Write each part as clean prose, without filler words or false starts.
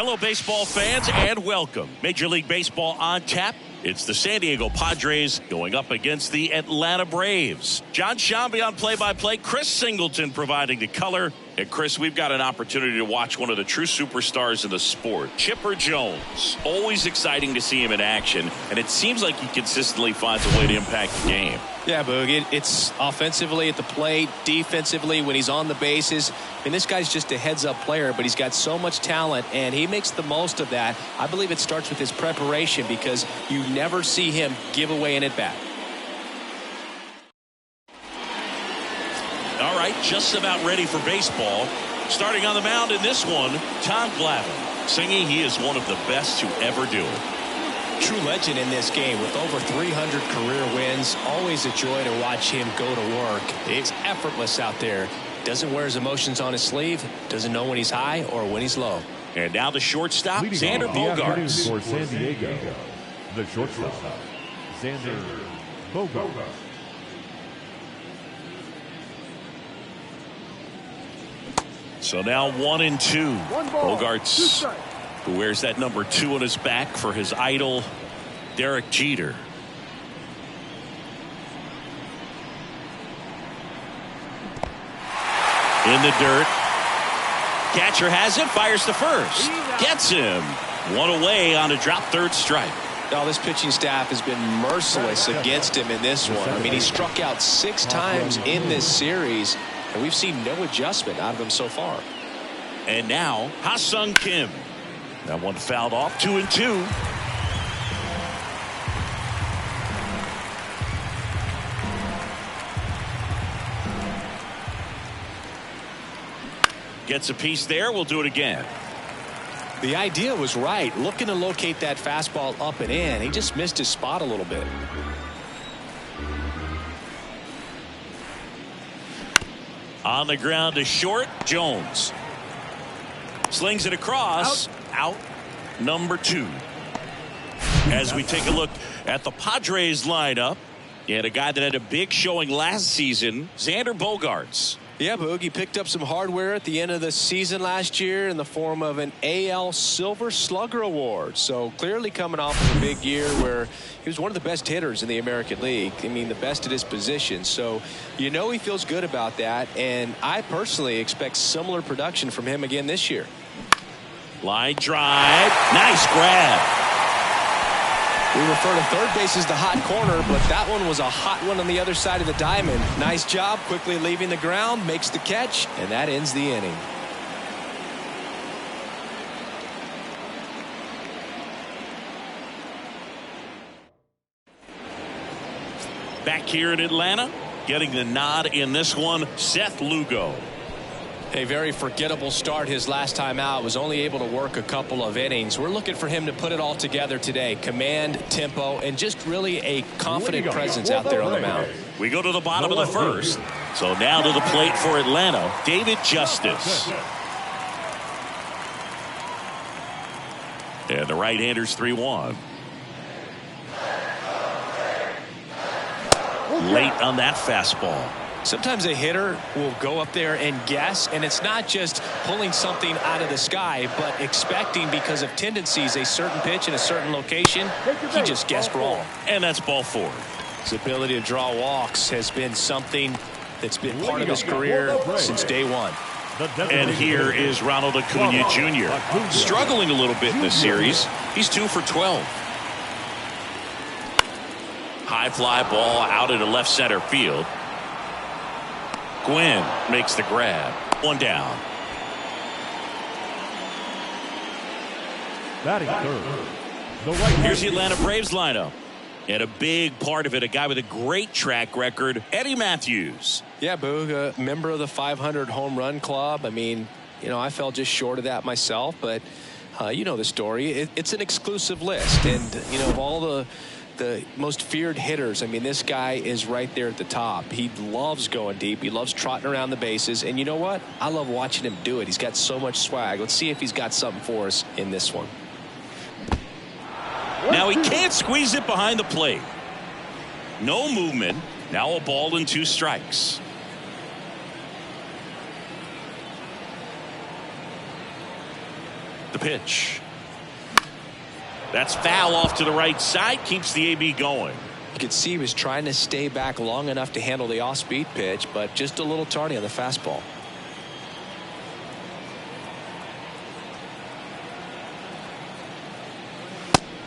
Hello, baseball fans, and welcome. Major League Baseball on tap. It's the San Diego Padres going up against the Atlanta Braves. John Shambi on play-by-play. Chris Singleton providing the color. And Chris, we've got an opportunity to watch one of the true superstars in the sport, Chipper Jones. Always exciting to see him in action, and it seems like he consistently finds a way to impact the game. Yeah, Boog, it's offensively at the plate, defensively when he's on the bases. I mean, this guy's just a heads-up player, but he's got so much talent, and he makes the most of that. I believe it starts with his preparation because you never see him give away an at-bat. All right, just about ready for baseball. Starting on the mound in this one, Tom Glavine, singing he is one of the best to ever do it. True legend in this game with over 300 career wins. Always a joy to watch him go to work. It's effortless out there. Doesn't wear his emotions on his sleeve. Doesn't know when he's high or when he's low. And now the shortstop, Xander Bogaerts. For San Diego, the shortstop, Xander Bogaerts. So now 1-2. Bogaerts, who wears that number 2 on his back for his idol, Derek Jeter. In the dirt. Catcher has it, fires to first. Gets him. One away on a drop third strike. Now this pitching staff has been merciless against him in this one. I mean, he struck out 6 times in this series, and we've seen no adjustment out of him so far. And now Ha-Sung Kim. That one fouled off. 2-2. Gets a piece there. We'll do it again. The idea was right. Looking to locate that fastball up and in. He just missed his spot a little bit. On the ground to short. Jones slings it across. Out number 2. As we take a look at the Padres lineup, you had a guy that had a big showing last season, Xander Bogaerts. Yeah, Boogie picked up some hardware at the end of the season last year in the form of an AL Silver Slugger Award. So clearly coming off of a big year where he was one of the best hitters in the American League. I mean, the best at his position. So you know he feels good about that. And I personally expect similar production from him again this year. Line drive. Nice grab. We refer to third base as the hot corner, but that one was a hot one on the other side of the diamond. Nice job, quickly leaving the ground, makes the catch, and that ends the inning. Back here in Atlanta, getting the nod in this one, Seth Lugo. A very forgettable start his last time out. Was only able to work a couple of innings. We're looking for him to put it all together today. Command, tempo, and just really a confident presence out there on the mound. We go to the bottom of the first. So now to the plate for Atlanta, David Justice. And the right-hander's 3-1. Late on that fastball. Sometimes a hitter will go up there and guess, and it's not just pulling something out of the sky, but expecting because of tendencies a certain pitch in a certain location. He just guessed wrong. And that's ball 4. His ability to draw walks has been something that's been part of his career since day one. And here is Ronald Acuna Jr. struggling a little bit in this series. He's 2 for 12. High fly ball out into left center field. Gwynn makes the grab. 1 down. Batting third. Here's the Atlanta Braves lineup. And a big part of it, a guy with a great track record, Eddie Matthews. Yeah, Boog, a member of the 500 home run club. I mean, you know, I fell just short of that myself, but you know the story. It's an exclusive list. And, you know, of all the most feared hitters, I mean, this guy is right there at the top. He loves going deep. He loves trotting around the bases. And you know what? I love watching him do it. He's got so much swag. Let's see if he's got something for us in this one. Now he can't squeeze it behind the plate. No movement. Now a ball and 2 strikes. The pitch. That's foul off to the right side. Keeps the AB going. You could see he was trying to stay back long enough to handle the off-speed pitch, but just a little tardy on the fastball.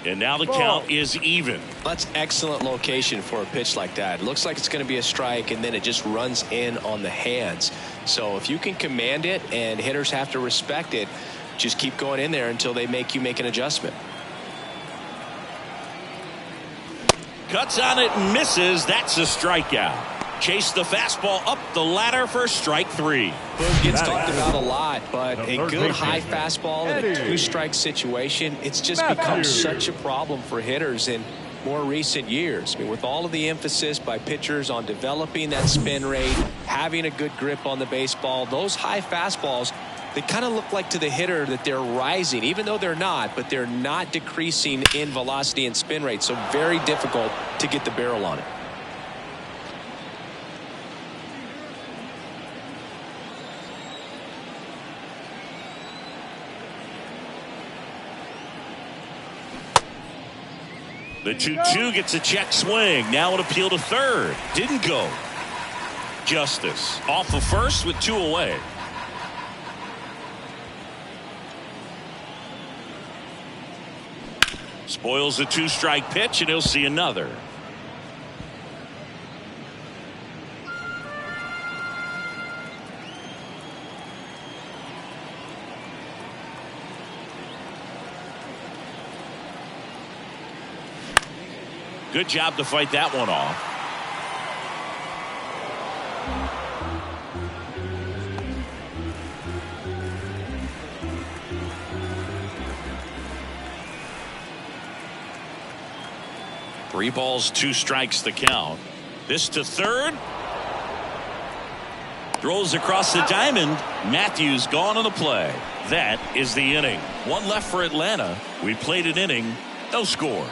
And now the count is even. That's excellent location for a pitch like that. It looks like it's going to be a strike, and then it just runs in on the hands. So if you can command it and hitters have to respect it, just keep going in there until they make you make an adjustment. Cuts on it and misses. That's a strikeout. Chase the fastball up the ladder for strike 3. Gets talked about a lot, but a good high fastball in a 2-strike situation, it's just become such a problem for hitters in more recent years. I mean, with all of the emphasis by pitchers on developing that spin rate, having a good grip on the baseball, those high fastballs, they kind of look like to the hitter that they're rising, even though they're not, but they're not decreasing in velocity and spin rate. So very difficult to get the barrel on it. The 2-2 gets a check swing. Now an appeal to third. Didn't go. Justice off of first with 2 away. Spoils the 2-strike pitch, and he'll see another. Good job to fight that one off. Three balls, 2 strikes the count. This to third. Throws across the diamond. Matthews gone on the play. That is the inning. 1 left for Atlanta. We played an inning. No score.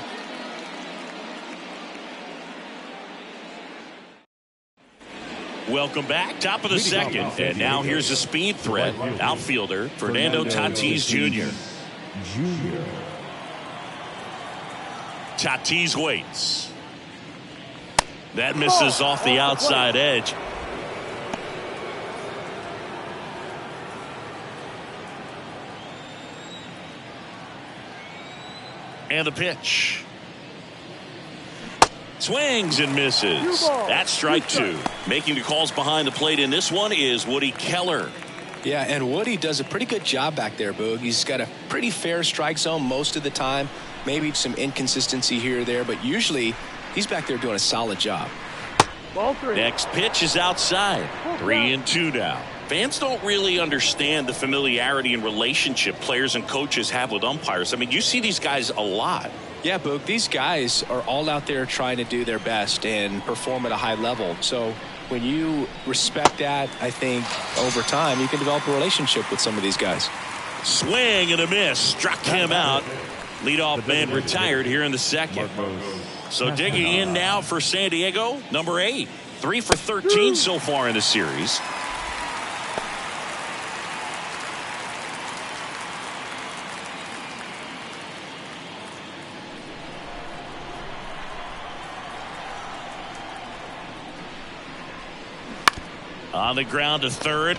Welcome back. Top of the second. And now here's a speed threat. Outfielder Fernando Tatis Jr. Tatis waits. That misses off the outside edge. And the pitch. Swings and misses. That's strike 2. Making the calls behind the plate in this one is Woody Keller. Yeah, and Woody does a pretty good job back there, Boog. He's got a pretty fair strike zone most of the time. Maybe some inconsistency here or there, but usually he's back there doing a solid job. Next pitch is outside. 3-2 now. Fans don't really understand the familiarity and relationship players and coaches have with umpires. I mean, you see these guys a lot. Yeah, Boog, these guys are all out there trying to do their best and perform at a high level. So when you respect that, I think over time you can develop a relationship with some of these guys. Swing and a miss. Struck him out. Leadoff man retired here in the second. So digging in now for San Diego, number 8. 3 for 13 so far in the series. On the ground to third.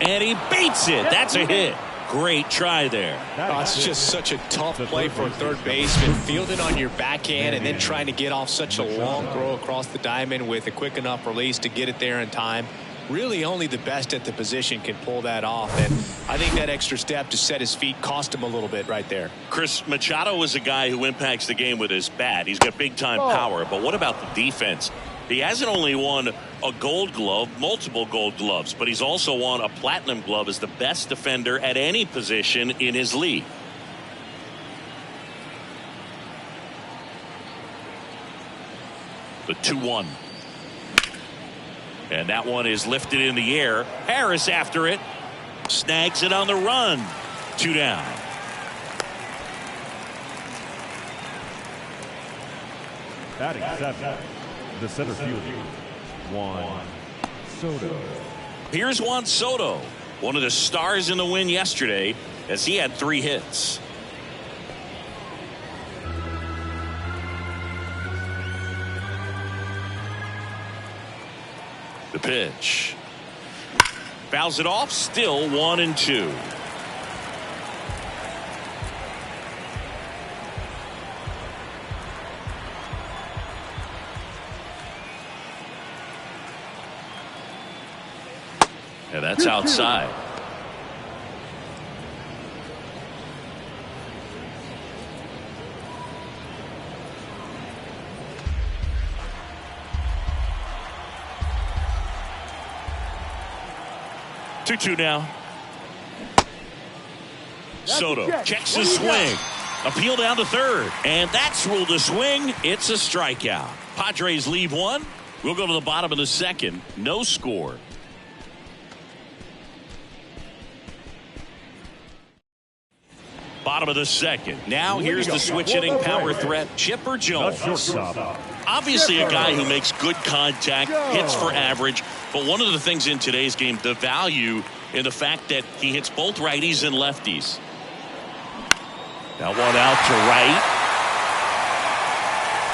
And he beats it. That's a hit. Great try there. It's just such a tough play for a third baseman. Fielding on your backhand and then trying to get off such a long throw across the diamond with a quick enough release to get it there in time. Really only the best at the position can pull that off. And I think that extra step to set his feet cost him a little bit right there. Chris, Machado is a guy who impacts the game with his bat. He's got big-time power. But what about the defense? He hasn't only won a gold glove, multiple gold gloves, but he's also won a platinum glove as the best defender at any position in his league. The 2-1. And that one is lifted in the air. Harris after it. Snags it on the run. 2 down. Batting 7. The center fielder, Juan Soto. Here's Juan Soto. One of the stars in the win yesterday, as he had 3 hits. The pitch. Fouls it off, still 1-2. And that's outside. Two now. Soto checks his swing. Appeal down to third. And that's ruled a swing. It's a strikeout. Padres leave 1. We'll go to the bottom of the 2nd. No score. Bottom of the 2nd. Now here's the switch hitting power threat, Chipper Jones. Obviously a guy who makes good contact, hits for average. But one of the things in today's game, the value in the fact that he hits both righties and lefties. Now one out to right.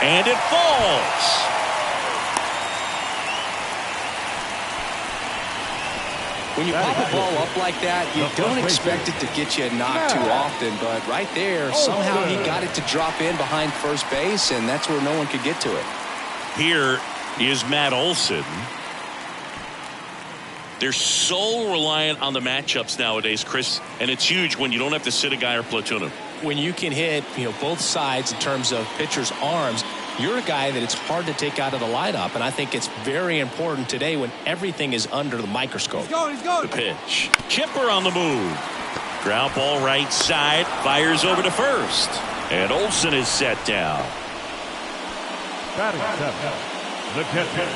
And it falls. When you pop a ball up like that, you don't expect it to get you a knock too often. But right there, somehow he got it to drop in behind first base, and that's where no one could get to it. Here is Matt Olson. They're so reliant on the matchups nowadays, Chris, and it's huge when you don't have to sit a guy or platoon him. When you can hit, both sides in terms of pitchers' arms, you're a guy that it's hard to take out of the lineup, and I think it's very important today when everything is under the microscope. He's going. The pitch. Chipper on the move. Ground ball right side. Fires over to first. And Olson is set down. Batting 7, the catcher.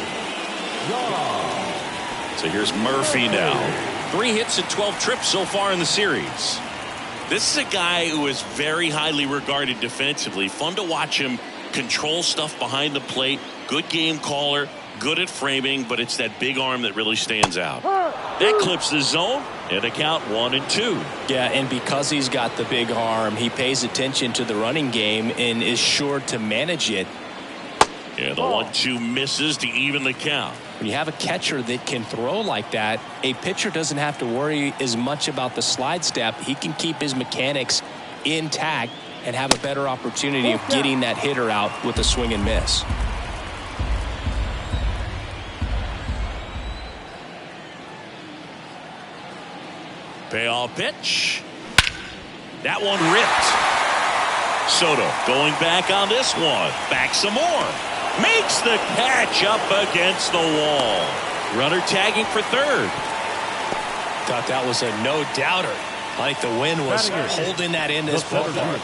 So here's Murphy now. 3 hits and 12 trips so far in the series. This is a guy who is very highly regarded defensively. Fun to watch him control stuff behind the plate. Good game caller. Good at framing, but it's that big arm that really stands out. That clips the zone, and a count 1-2. Yeah, and because he's got the big arm, he pays attention to the running game and is sure to manage it. And the 1-2 misses to even the count. When you have a catcher that can throw like that, a pitcher doesn't have to worry as much about the slide step. He can keep his mechanics intact and have a better opportunity of getting that hitter out with a swing and miss. Payoff pitch. That one ripped. Soto going back on this one. Back some more. Makes the catch up against the wall. Runner tagging for third. Thought that was a no-doubter. I think the wind was holding that in this ball park.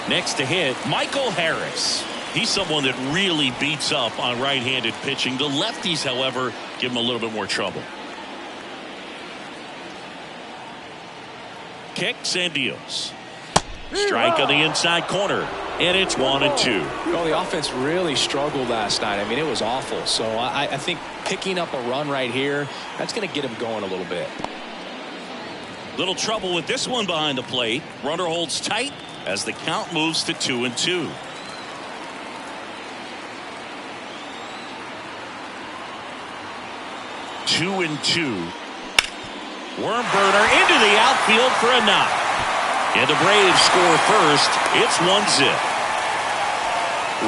Next to hit, Michael Harris. He's someone that really beats up on right-handed pitching. The lefties, however, give him a little bit more trouble. Kicks and deals. Strike on the inside corner, and it's 1-2. Well, the offense really struggled last night. I mean, it was awful. So I think picking up a run right here, that's going to get him going a little bit. Little trouble with this one behind the plate. Runner holds tight as the count moves to 2-2. Two and two. Worm burner into the outfield for a knock. And the Braves score first. It's 1-0.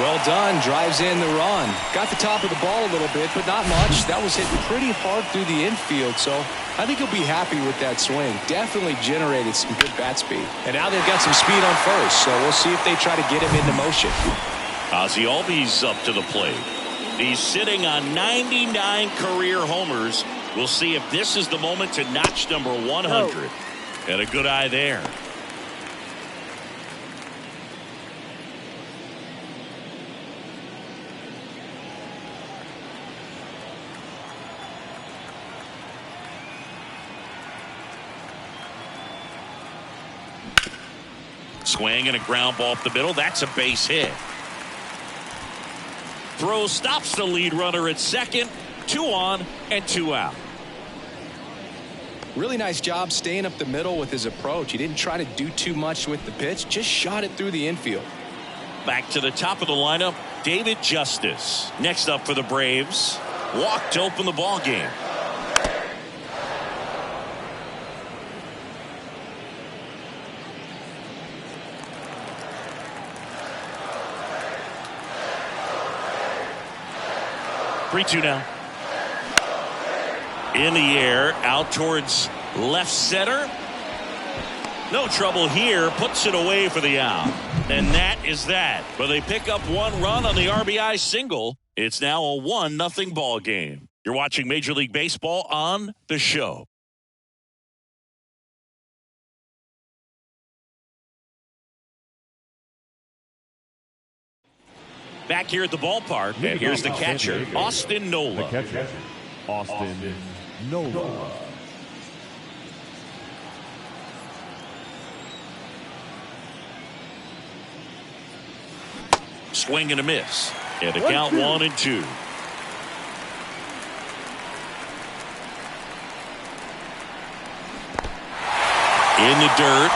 Well done. Drives in the run. Got the top of the ball a little bit, but not much. That was hitting pretty hard through the infield, so I think he'll be happy with that swing. Definitely generated some good bat speed. And now they've got some speed on first, so we'll see if they try to get him into motion. Ozzie Albies up to the plate. He's sitting on 99 career homers. We'll see if this is the moment to notch number 100. And a good eye there. Swing and a ground ball up the middle. That's a base hit. Throw stops the lead runner at second. 2 on and 2 out. Really nice job staying up the middle with his approach. He didn't try to do too much with the pitch, just shot it through the infield. Back to the top of the lineup, David Justice. Next up for the Braves, walk to open the ball game. Three-two now. In the air, out towards left center. No trouble here, puts it away for the out. And that is that. But they pick up 1 run on the RBI single. It's now a 1-0 ball game. You're watching Major League Baseball on The Show. Back here at the ballpark, and here's the catcher, Austin Nola. The catcher, Austin Nola. Swing and a miss. And a count 1-2. In the dirt.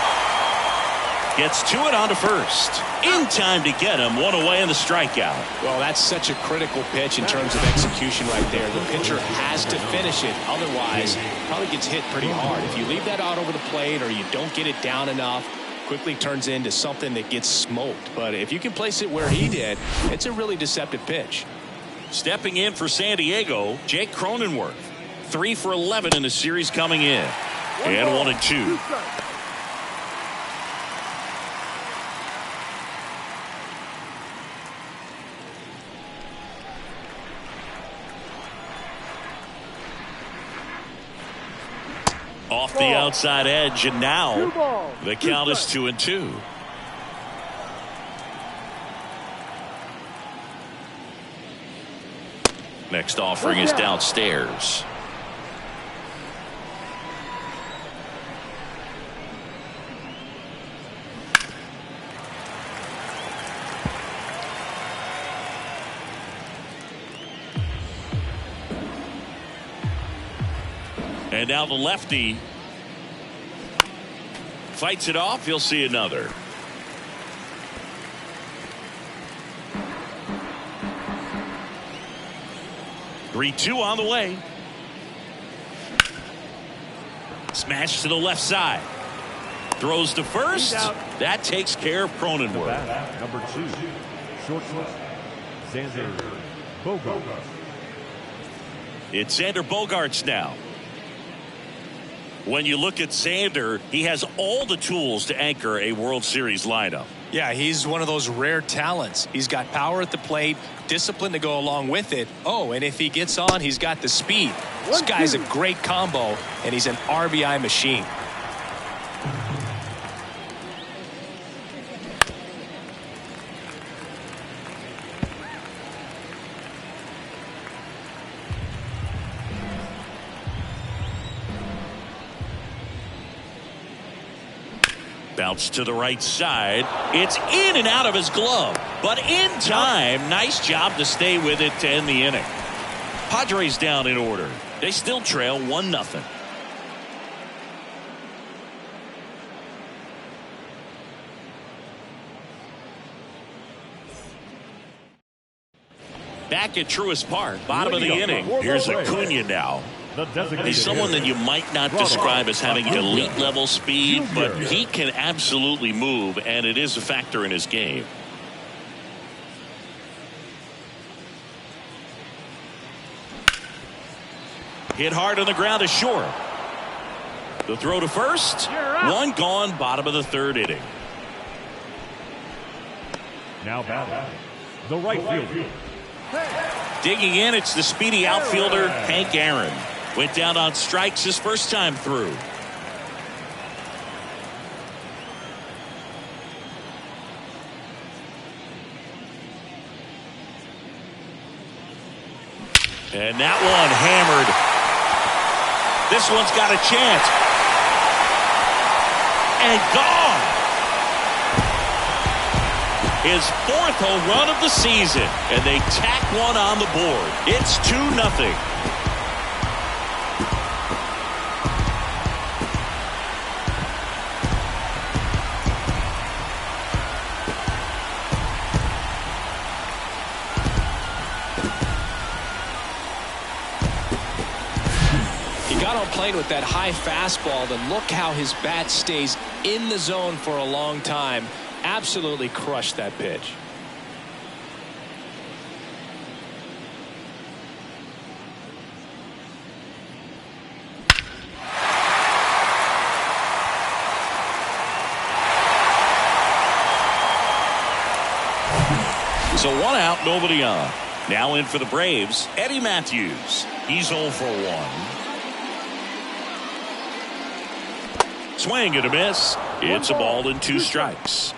Gets to it onto first. In time to get him. 1 away in the strikeout. Well, that's such a critical pitch in terms of execution right there. The pitcher has to finish it. Otherwise, probably gets hit pretty hard. If you leave that out over the plate or you don't get it down enough, quickly turns into something that gets smoked. But if you can place it where he did, it's a really deceptive pitch. Stepping in for San Diego, Jake Cronenworth. 3 for 11 in the series coming in. And 1-2. Off the outside edge, and now the count is 2-2. Next offering is downstairs. And now the lefty fights it off. He'll see another. Three-two on the way. Smash to the left side. Throws to first. That takes care of Cronenworth. Number 2, shortstop, Xander Bogaerts. It's Xander Bogaerts now. When you look at Xander, he has all the tools to anchor a World Series lineup. Yeah, he's one of those rare talents. He's got power at the plate, discipline to go along with it. Oh, and if he gets on, he's got the speed. This guy's a great combo, and he's an RBI machine. Bounce to the right side. It's in and out of his glove, but in time. Nice job to stay with it to end the inning. Padres down in order. They still trail 1-0. Back at Truist Park, bottom of the inning. Here's Acuna now. He's someone that you might not describe as having elite level speed, but he can absolutely move, and it is a factor in his game. Hit hard on the ground is short. The throw to first. One gone, bottom of the third inning. Now batting, the right fielder. Digging in, it's the speedy outfielder, Hank Aaron. Went down on strikes his first time through. And that one hammered. This one's got a chance. And gone. His 4th home run of the season. And they tack one on the board. It's 2-0. got on plane with that high fastball, and look how his bat stays in the zone for a long time. Absolutely crushed that pitch. So 1 out, nobody on. Now in for the Braves, Eddie Matthews. He's 0 for 1. Swing and a miss. It's a ball and 2 strikes.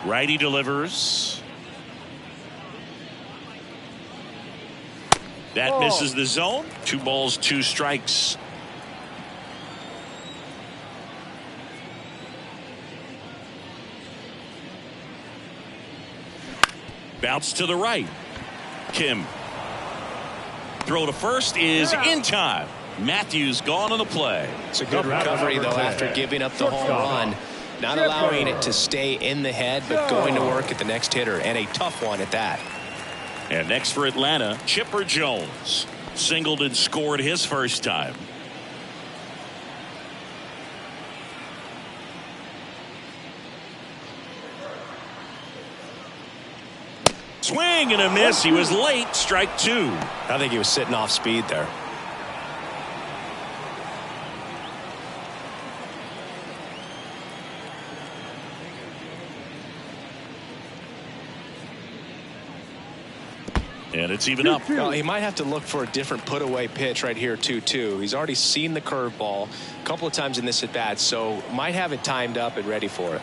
Righty delivers. That misses the zone. 2 balls, 2 strikes. Bounce to the right. Kim. Throw to first is in time. Matthews gone on the play. It's a good recovery, though, after giving up the home run. Not allowing it to stay in the head, but going to work at the next hitter, and a tough one at that. And next for Atlanta, Chipper Jones. Singled and scored his first time. Swing and a miss. He was late. Strike 2. I think he was sitting off speed there. And it's even up. Well, he might have to look for a different put-away pitch right here, 2-2. He's already seen the curveball a couple of times in this at-bat, so might have it timed up and ready for it.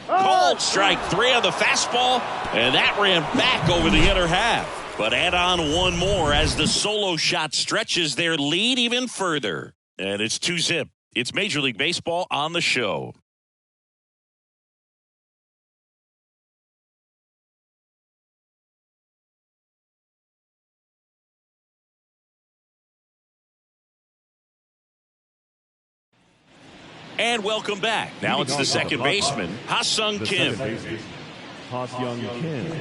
Called strike 3 on the fastball, and that ran back over the inner half. But add on one more as the solo shot stretches their lead even further. And it's 2-zip. It's Major League Baseball on the show. And welcome back. Now it's the second baseman, Ha-Sung Kim. Ha-Sung Kim.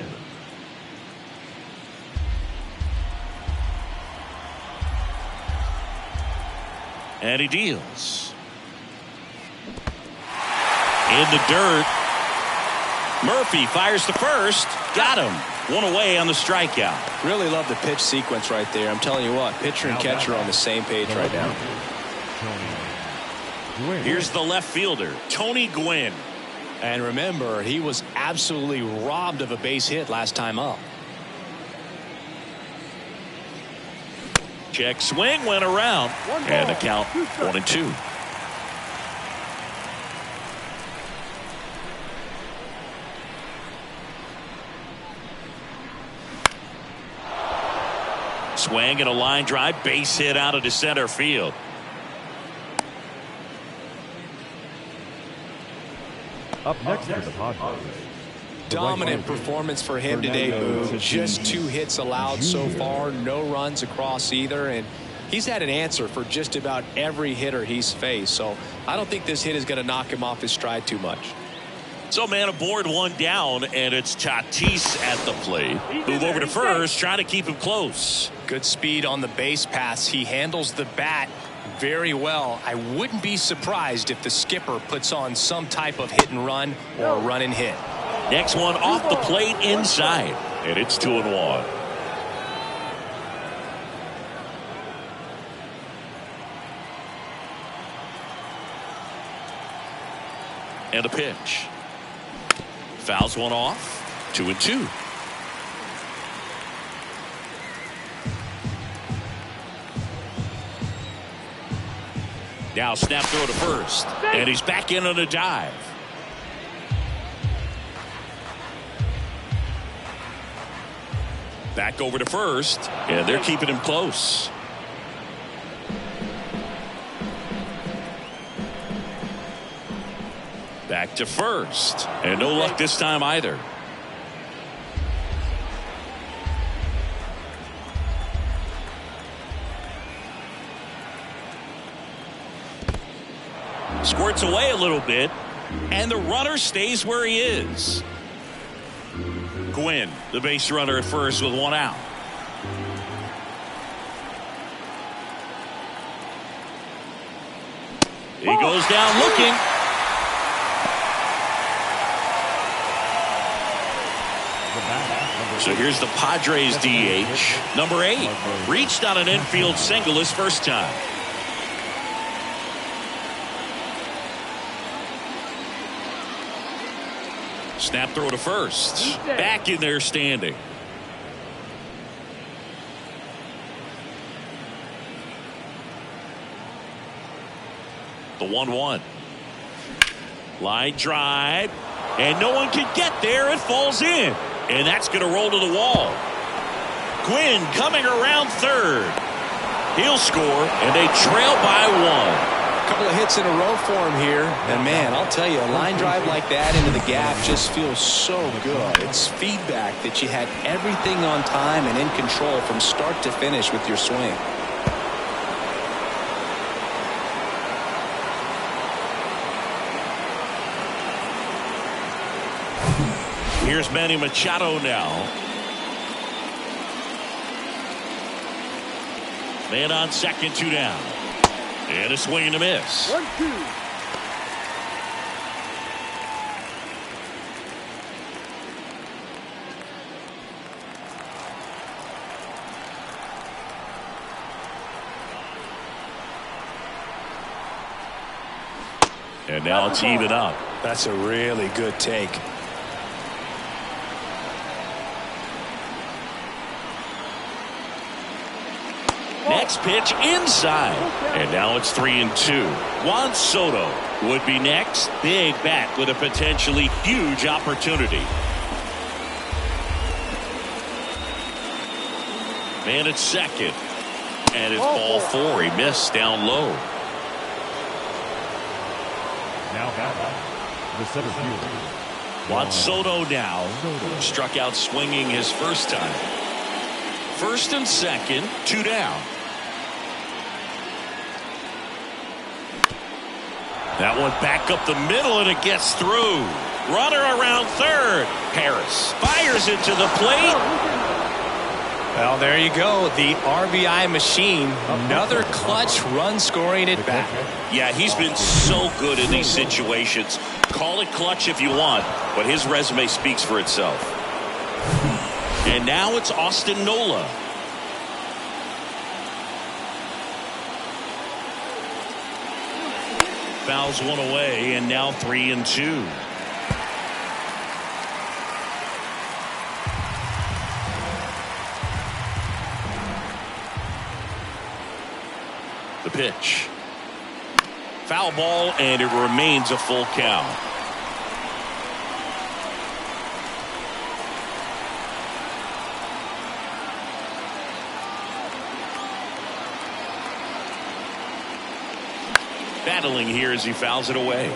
And he deals. In the dirt. Murphy fires to first. Got him. 1 away on the strikeout. Really love the pitch sequence right there. I'm telling you what, pitcher and catcher are on the same page right now. Here's the left fielder, Tony Gwynn. And remember, he was absolutely robbed of a base hit last time up. Check swing, went around. And the count 1-2. Swing and a line drive, base hit out into center field. Up next for the Padres. Dominant performance for him today, Boo. Just 2 hits allowed so far, no runs across either, and he's had an answer for just about every hitter he's faced. So I don't think this hit is going to knock him off his stride too much. So man aboard, 1 down, and it's Tatis at the plate. Move over to first, trying to keep him close. Good speed on the base pass. He handles the bat very well. I wouldn't be surprised if the skipper puts on some type of hit and run or run and hit. Next one off the plate inside, and it's 2-1. And a pitch. Fouls one off. 2-2. Now snap throw to first. And he's back in on a dive. Back over to first. And they're keeping him close. Back to first. And no luck this time either. Squirts away a little bit, and the runner stays where he is. Gwynn, the base runner at first with one out. He goes down looking. So here's the Padres DH, number 8. Reached on an infield single his first time. Snap throw to first. Back in there standing. The 1-1. Line drive. And no one can get there. It falls in. And that's going to roll to the wall. Gwynn coming around third. He'll score, and they trail by 1. A couple of hits in a row for him here. And, man, I'll tell you, a line drive like that into the gap just feels so good. It's feedback that you had everything on time and in control from start to finish with your swing. Here's Manny Machado now. Man on second, 2 down. And a swing and a miss. 1-2. And now it's even up. That's a really good take. Next pitch inside. And now it's 3-2. Juan Soto would be next. Big bat with a potentially huge opportunity. Man at second. And it's ball 4. He missed down low. Now the center fielder. Juan Soto now struck out swinging his first time. First and second, 2 down. That one back up the middle, and it gets through. Runner around third. Harris fires it to the plate. Well, there you go. The RBI machine. Another clutch run scoring at bat. Yeah, he's been so good in these situations. Call it clutch if you want, but his resume speaks for itself. And now it's Austin Nola. Fouls one away, and now 3-2. The pitch. Foul ball, and it remains a full count. Battling here as he fouls it away.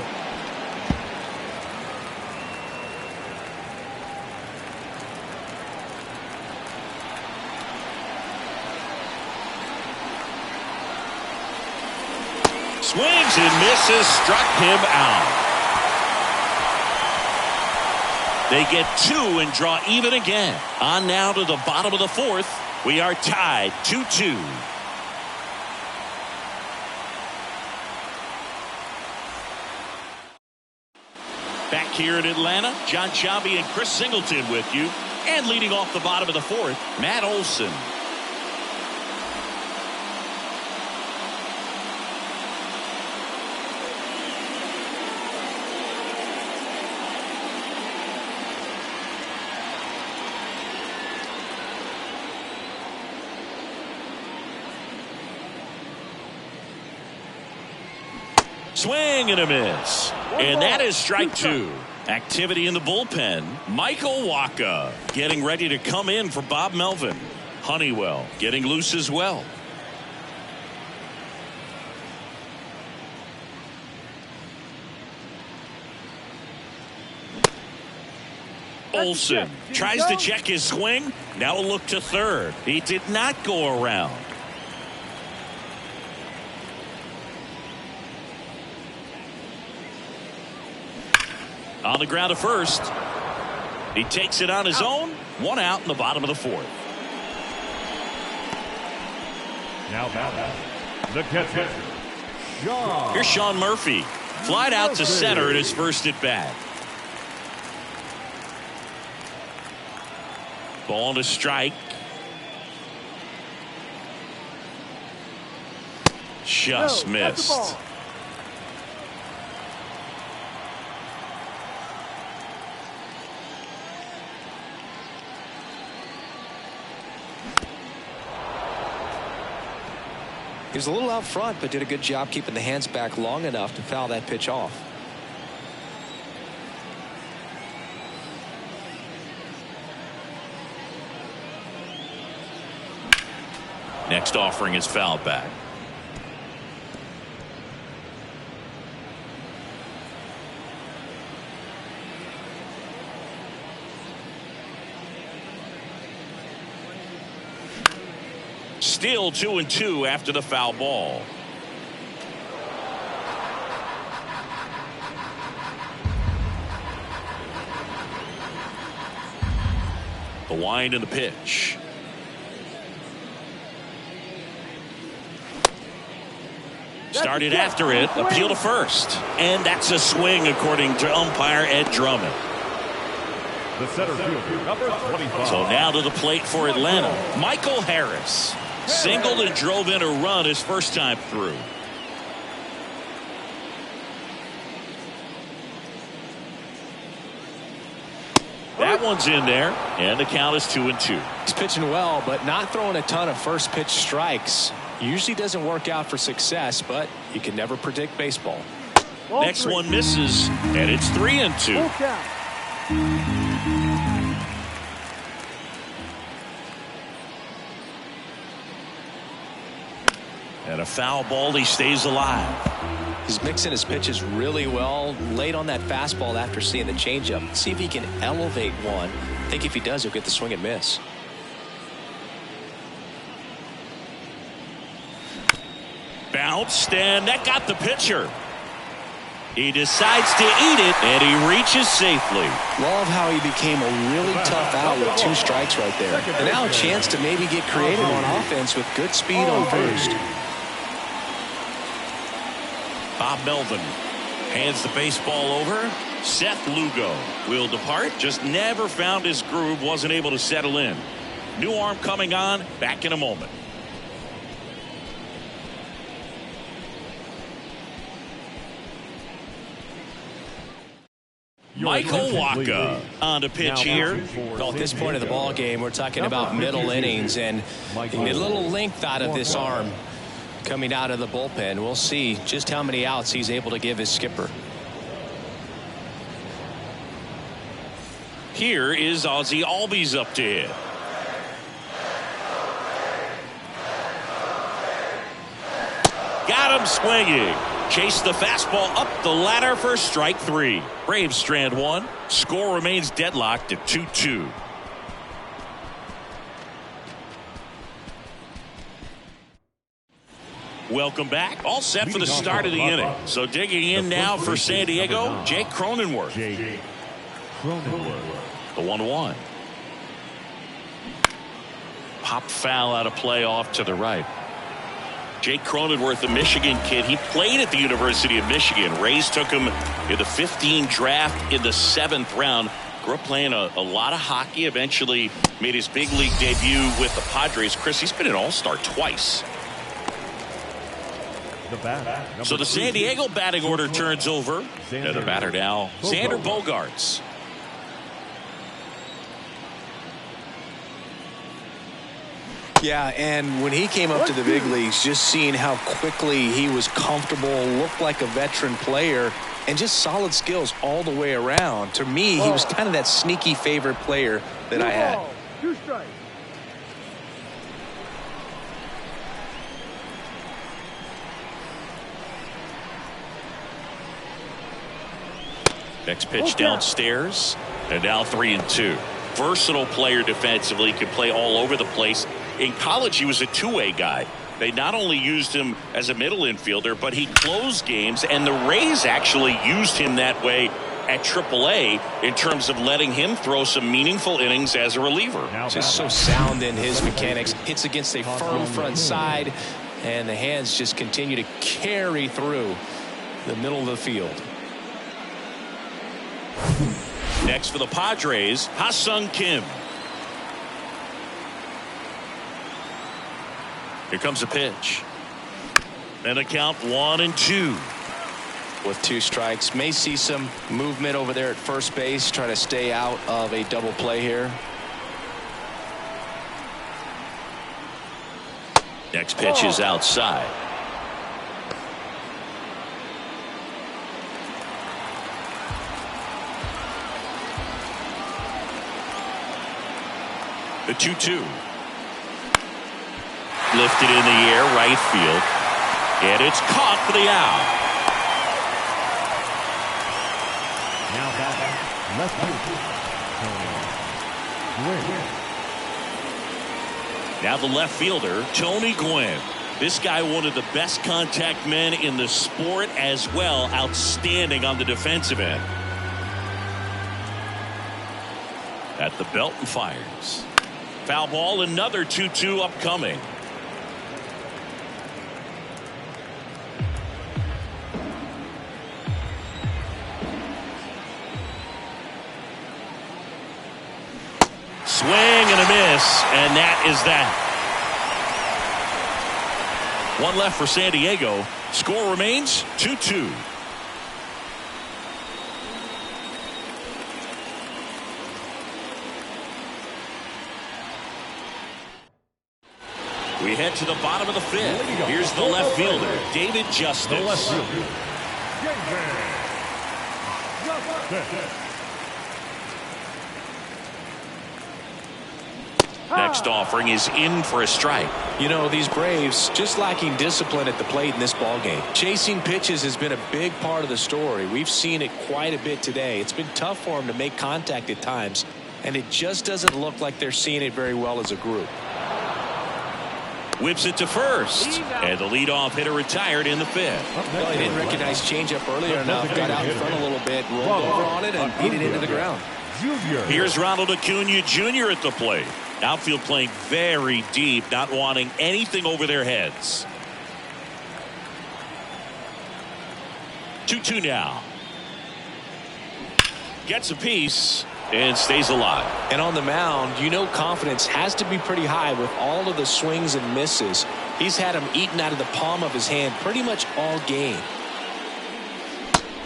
Swings and misses, struck him out. They get 2 and draw even again. On now to the bottom of the 4th. We are tied 2-2. Back here in Atlanta, John Sciambi and Chris Singleton with you. And leading off the bottom of the 4th, Matt Olson. Swing and a miss. And that is strike 2. Activity in the bullpen. Michael Wacha getting ready to come in for Bob Melvin. Honeywell getting loose as well. Olson tries to check his swing. Now a look to third. He did not go around. On the ground to first. He takes it on his own. 1 out in the bottom of the 4th. Now batting, the catcher, Here's Sean Murphy. Flied out to center at his first at bat. Ball to strike. Just missed. He was a little out front, but did a good job keeping the hands back long enough to foul that pitch off. Next offering is fouled back. Still 2-2 after the foul ball. The wind and the pitch. Started after it, appeal to first. And that's a swing according to umpire Ed Drummond. the center fielder, number 25. So now to the plate for Atlanta, Michael Harris. Singled and drove in a run his first time through. That one's in there, and the count is 2-2. He's pitching well, but not throwing a ton of first pitch strikes. Usually doesn't work out for success, but you can never predict baseball. Next one misses, and it's 3-2. And a foul ball, he stays alive. He's mixing his pitches really well. Late on that fastball after seeing the changeup. See if he can elevate one. I think if he does, he'll get the swing and miss. Bounced, and that got the pitcher. He decides to eat it, and he reaches safely. Love how he became a really tough out with 2 strikes right there. And now a chance to maybe get creative on offense with good speed on first. Bob Melvin hands the baseball over. Seth Lugo will depart. Just never found his groove. Wasn't able to settle in. New arm coming on. Back in a moment. Michael Waka on the pitch here. Well, at this point of the ball game, we're talking about middle innings, and you get a little length out of this arm coming out of the bullpen. We'll see just how many outs he's able to give his skipper. Here is Ozzie Albies up to hit. Got him swinging. Chase the fastball up the ladder for strike 3. Braves strand 1. Score remains deadlocked at 2-2. Welcome back. All set for the start of the inning. So digging in now for San Diego, Jake Cronenworth. The 1-1. Pop foul out of play off to the right. Jake Cronenworth, the Michigan kid, he played at the University of Michigan. Rays took him in the 15 draft in the 7th round. Grew up playing a lot of hockey. Eventually made his big league debut with the Padres. Chris, he's been an all-star twice. So the San Diego batting order turns over. And the batter now, Xander Bogaerts. Yeah, and when he came up to the big leagues, just seeing how quickly he was comfortable, looked like a veteran player, and just solid skills all the way around. To me, he was kind of that sneaky favorite player that I had. 2 strikes. Next pitch downstairs, and now 3-2. Versatile player defensively, could play all over the place. In college, he was a two-way guy. They not only used him as a middle infielder, but he closed games, and the Rays actually used him that way at AAA in terms of letting him throw some meaningful innings as a reliever. Just so sound in his mechanics. Hits against a firm front side, and the hands just continue to carry through the middle of the field. Next for the Padres, Ha-Sung Kim. Here comes a pitch. And a count 1-2. With 2 strikes, may see some movement over there at first base, try to stay out of a double play here. Next pitch is outside. The 2-2. Lifted in the air, right field. And it's caught for the out. Now back, left field. Now the left fielder, Tony Gwynn. This guy, one of the best contact men in the sport as well. Outstanding on the defensive end. At the belt and fires. Foul ball, another 2-2 upcoming. Swing and a miss, and that is that. One left for San Diego. Score remains 2-2. We head to the bottom of the 5th. Here's the left fielder, David Justice. The left fielder, Justice. Next offering is in for a strike. You know, these Braves just lacking discipline at the plate in this ballgame. Chasing pitches has been a big part of the story. We've seen it quite a bit today. It's been tough for them to make contact at times, and it just doesn't look like they're seeing it very well as a group. Whips it to first, and the leadoff hitter retired in the 5th. Well, he didn't recognize changeup earlier enough, got out in front a little bit, rolled over on it, and beat it into the ground. Here's Ronald Acuna Jr. at the plate. Outfield playing very deep, not wanting anything over their heads. 2-2 now. Gets a piece and stays alive. And on the mound, you know, confidence has to be pretty high with all of the swings and misses. He's had them eaten out of the palm of his hand pretty much all game.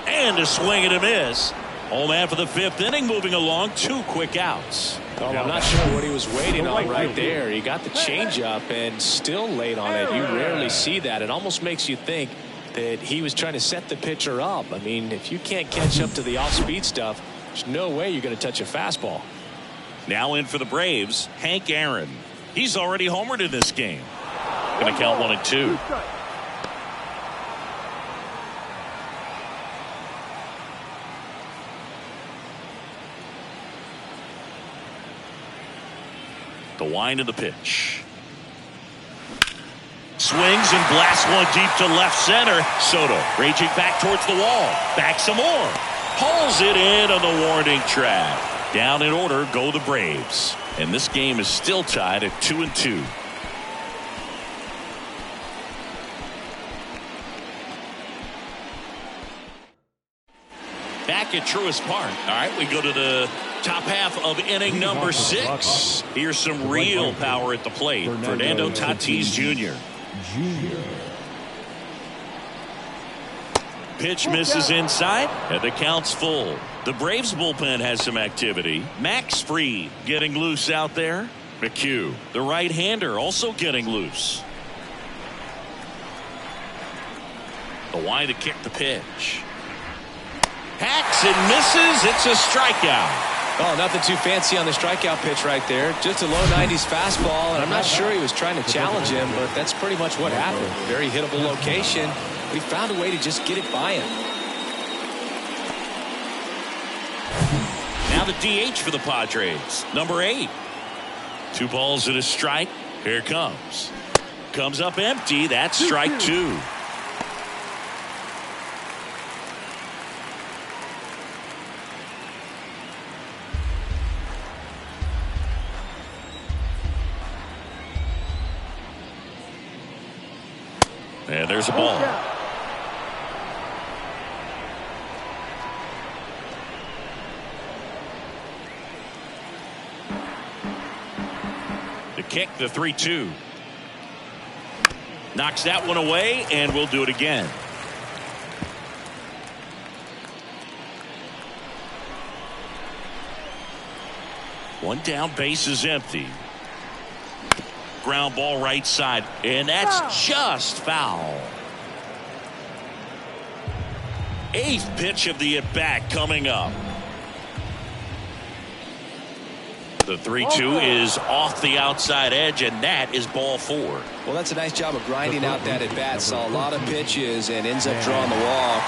And a swing and a miss. Home man for the 5th inning, moving along, 2 quick outs. Oh, I'm not sure what he was waiting on right there. He got the changeup and still late on it. You rarely see that. It almost makes you think that he was trying to set the pitcher up. I mean, if you can't catch up to the off-speed stuff, there's no way you're going to touch a fastball. Now in for the Braves, Hank Aaron. He's already homered in this game. Going to count 1-2. The wind of the pitch. Swings and blasts one deep to left center. Soto raging back towards the wall. Back some more. Pulls it in on the warning track. Down in order go the Braves. And this game is still tied at 2-2. Back at Truist Park. All right, we go to the top half of inning number 6. Here's some real power at the plate. Fernando Tatis Jr. Pitch misses inside, and the count's full. The Braves bullpen has some activity. Max Fried getting loose out there. McHugh, the right-hander, also getting loose. The wind to kick the pitch. Hacks and misses. It's a strikeout. Oh, nothing too fancy on the strikeout pitch right there. Just a low 90s fastball, and I'm not sure he was trying to challenge him, but that's pretty much what happened. Very hittable location. He found a way to just get it by him. Now the DH for the Padres, number 8. 2 balls and a strike. Here it comes. Comes up empty. That's strike 2. And there's a ball. The kick, the 3-2. Knocks that one away, and we'll do it again. One down, base is empty. Ground ball right side, and that's just foul. Eighth pitch of the at-bat coming up. The 3-2 is off the outside edge, and that is ball 4. Well, that's a nice job of grinding out that at-bat. Saw a lot of pitches and ends up drawing the walk.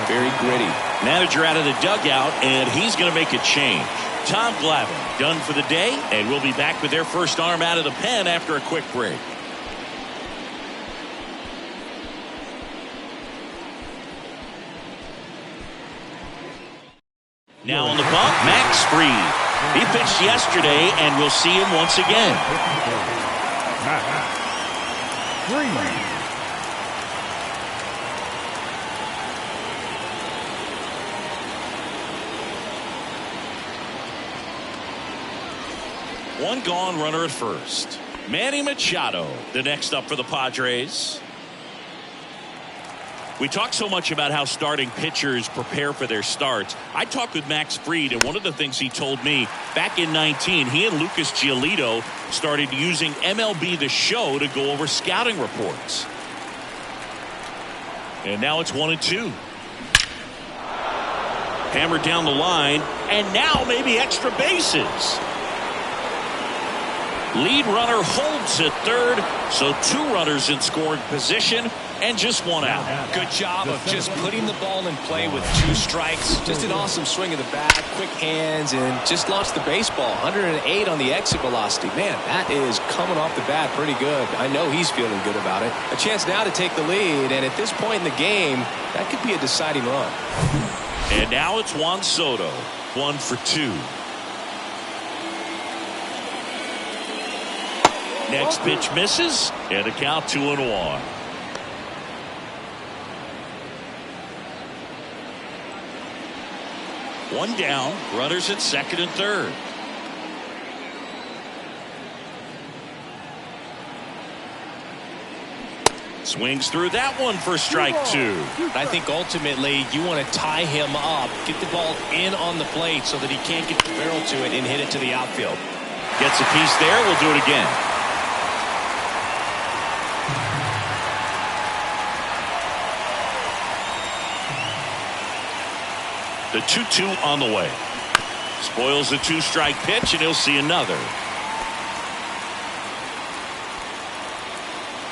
Very gritty. Manager out of the dugout, and he's going to make a change. Tom Glavine done for the day, and we'll be back with their first arm out of the pen after a quick break. Now on the bump, Max Fried. He pitched yesterday, and we'll see him once again. Max Fried. One gone, runner at first. Manny Machado, the next up for the Padres. We talk so much about how starting pitchers prepare for their starts. I talked with Max Fried, and one of the things he told me back in 19, he and Lucas Giolito started using MLB The Show to go over scouting reports. And now it's 1-2. Hammered down the line, and now maybe extra bases. Lead runner holds at third, so 2 runners in scoring position and just 1 out. Good job of just putting the ball in play with 2 strikes. Just an awesome swing of the bat, quick hands, and just launched the baseball. 108 on the exit velocity. Man, that is coming off the bat pretty good. I know he's feeling good about it. A chance now to take the lead, and at this point in the game, that could be a deciding run. And now it's Juan Soto, 1 for 2. Next pitch misses, and the count 2-1. One down, runners at second and third. Swings through that one for strike 2. I think ultimately you want to tie him up, get the ball in on the plate so that he can't get the barrel to it and hit it to the outfield. Gets a piece there, we'll do it again. The 2-2 on the way. Spoils the 2-strike pitch, and he'll see another.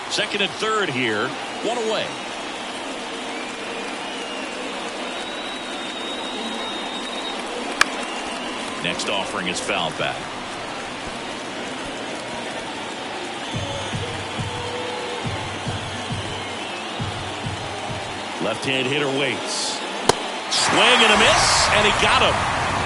Second and third here, 1 away. Next offering is fouled back. Left-hand hitter waits. Swing and a miss, and he got him.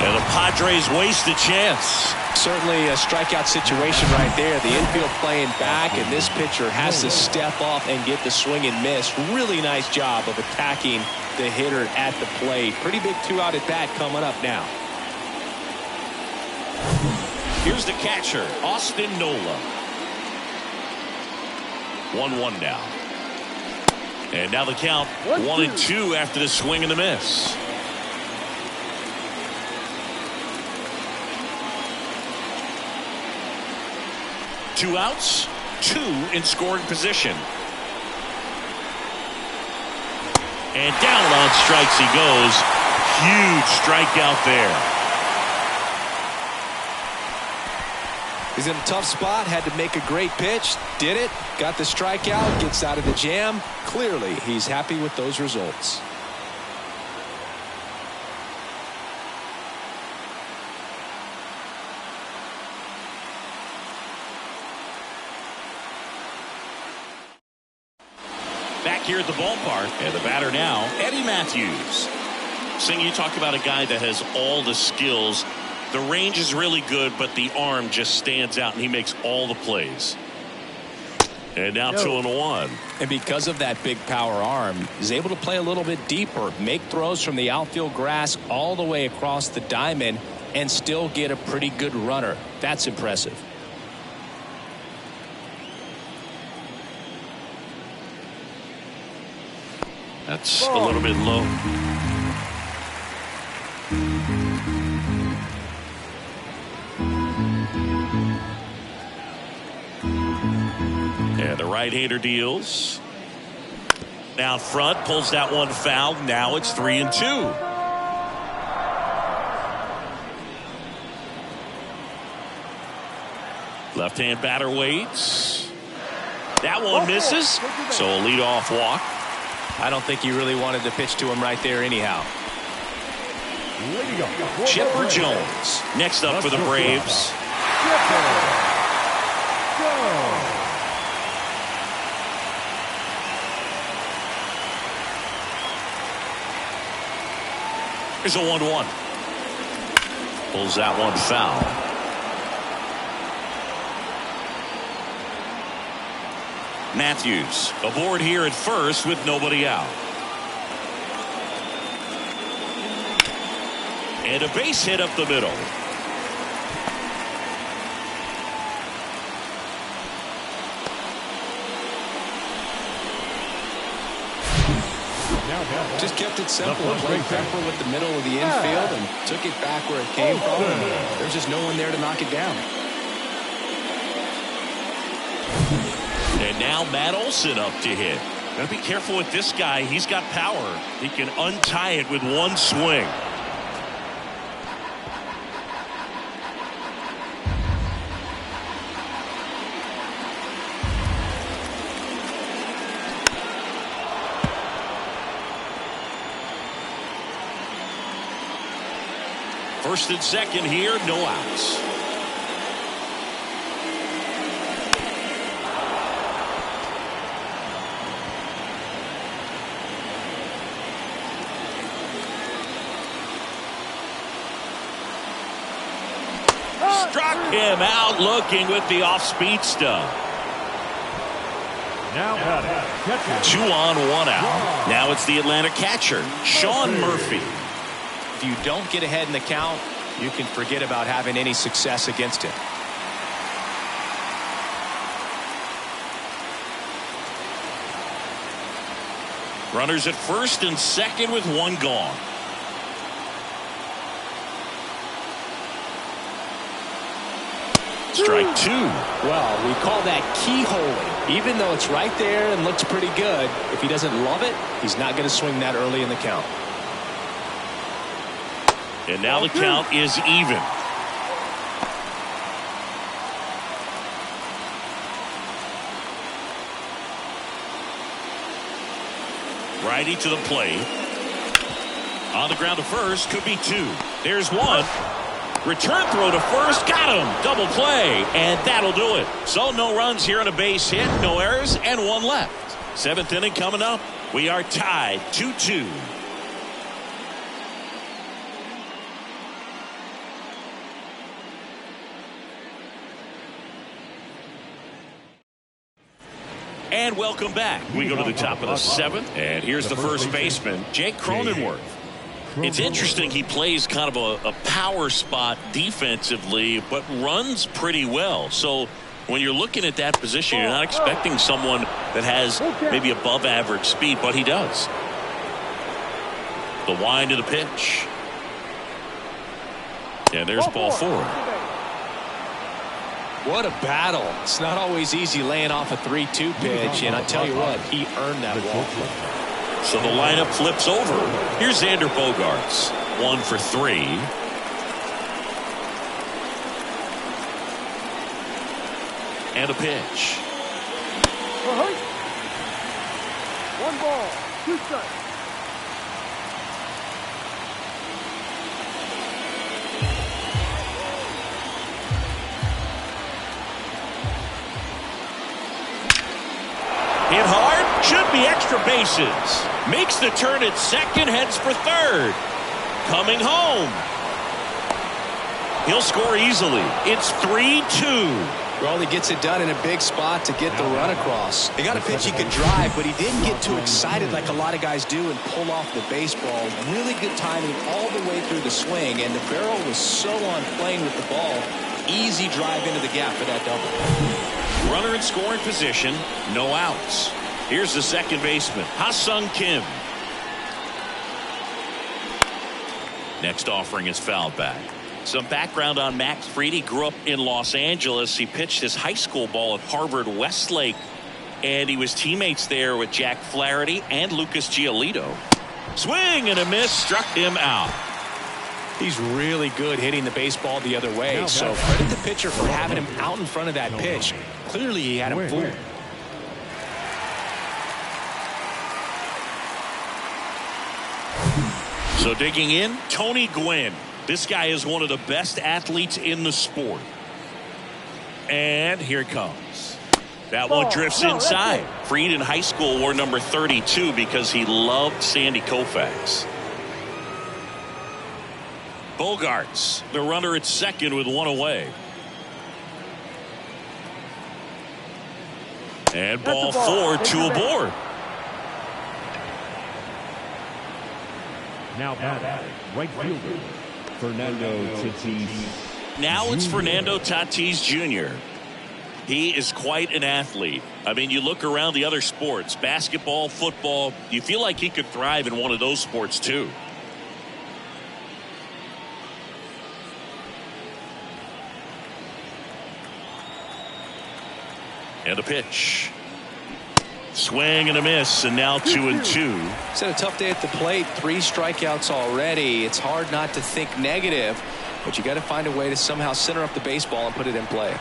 And the Padres waste a chance. Certainly a strikeout situation right there. The infield playing back, and this pitcher has to step up and get the swing and miss. Really nice job of attacking the hitter at the plate. Pretty big 2-out at bat coming up now. Here's the catcher, Austin Nola. 1-1 now. And now the count 1-2 after the swing and the miss. Two outs, 2 in scoring position. And down on strikes he goes. Huge strikeout there. He's in a tough spot, had to make a great pitch, did it, got the strikeout, gets out of the jam. Clearly, he's happy with those results. Back here at the ballpark, and the batter now, Eddie Matthews. Sing, you talk about a guy that has all the skills. The range is really good, but the arm just stands out, and he makes all the plays. And now 2-1. And because of that big power arm, he's able to play a little bit deeper, make throws from the outfield grass all the way across the diamond, and still get a pretty good runner. That's impressive. That's a little bit low. And the right-hander deals. Down front, pulls that one foul. Now it's 3-2. Left-hand batter waits. That one misses. So a leadoff walk. I don't think he really wanted to pitch to him right there anyhow. Chipper Jones next up for the Braves. Here's a 1-1. Pulls that one foul. Matthews aboard here at first with nobody out. And a base hit up the middle. Just kept it simple. Played pepper with the middle of the infield and took it back where it came from. There's just no one there to knock it down. And now Matt Olson up to hit. Gotta be careful with this guy. He's got power. He can untie it with one swing. First and second here, no outs. Struck him out looking with the off-speed stuff. Now catcher. 2 on, 1 out. Now it's the Atlanta catcher, Sean Murphy. If you don't get ahead in the count, you can forget about having any success against him. Runners at first and second with 1 gone. Strike 2. Well, we call that keyholing. Even though it's right there and looks pretty good, if he doesn't love it, he's not going to swing that early in the count. And now the count is even. Righty to the plate. On the ground to first, could be 2. There's 1. Return throw to first, got him. Double play, and that'll do it. So no runs here on a base hit, no errors, and 1 left. 7th inning coming up. We are tied 2-2. And welcome back. We go to the top of the 7th, and here's the first baseman, Jake Cronenworth. It's interesting, he plays kind of a power spot defensively, but runs pretty well. So when you're looking at that position, you're not expecting someone that has maybe above average speed, but he does. The wind of the pitch. And there's ball 4. What a battle. It's not always easy laying off a 3-2 pitch, and I tell you what, he earned that walk. So the lineup flips over. Here's Xander Bogaerts. 1 for 3. And a pitch. 1 ball, 2 strikes. Hit hard, should be extra bases. Makes the turn at second, heads for third. Coming home. He'll score easily. It's 3-2. Well, he gets it done in a big spot to get the run across. He got a pitch he could drive, but he didn't get too excited like a lot of guys do and pull off the baseball. Really good timing all the way through the swing, and the barrel was so on plane with the ball. Easy drive into the gap for that double. Runner in scoring position, no outs. Here's the second baseman, Ha-Sung Kim. Next offering is fouled back. Some background on Max Fried. He grew up in Los Angeles. He pitched his high school ball at Harvard Westlake, and he was teammates there with Jack Flaherty and Lucas Giolito. Swing and a miss, struck him out. He's really good hitting the baseball the other way, so credit the pitcher for having him out in front of that pitch. Clearly he had him fooled. So digging in, Tony Gwynn. This guy is one of the best athletes in the sport. And here it comes. That one drifts inside. Fried in high school wore number 32 because he loved Sandy Koufax. Bogarts, the runner at second with one away. And ball four, two aboard. Now batting, right fielder, Fernando Tatis. Now it's Fernando Tatis Jr. He is quite an athlete. I mean, you look around the other sports, basketball, football, you feel like he could thrive in one of those sports too. And a pitch. Swing and a miss, and now 2-2. It's had a tough day at the plate. 3 strikeouts already. It's hard not to think negative, but you got to find a way to somehow center up the baseball and put it in play.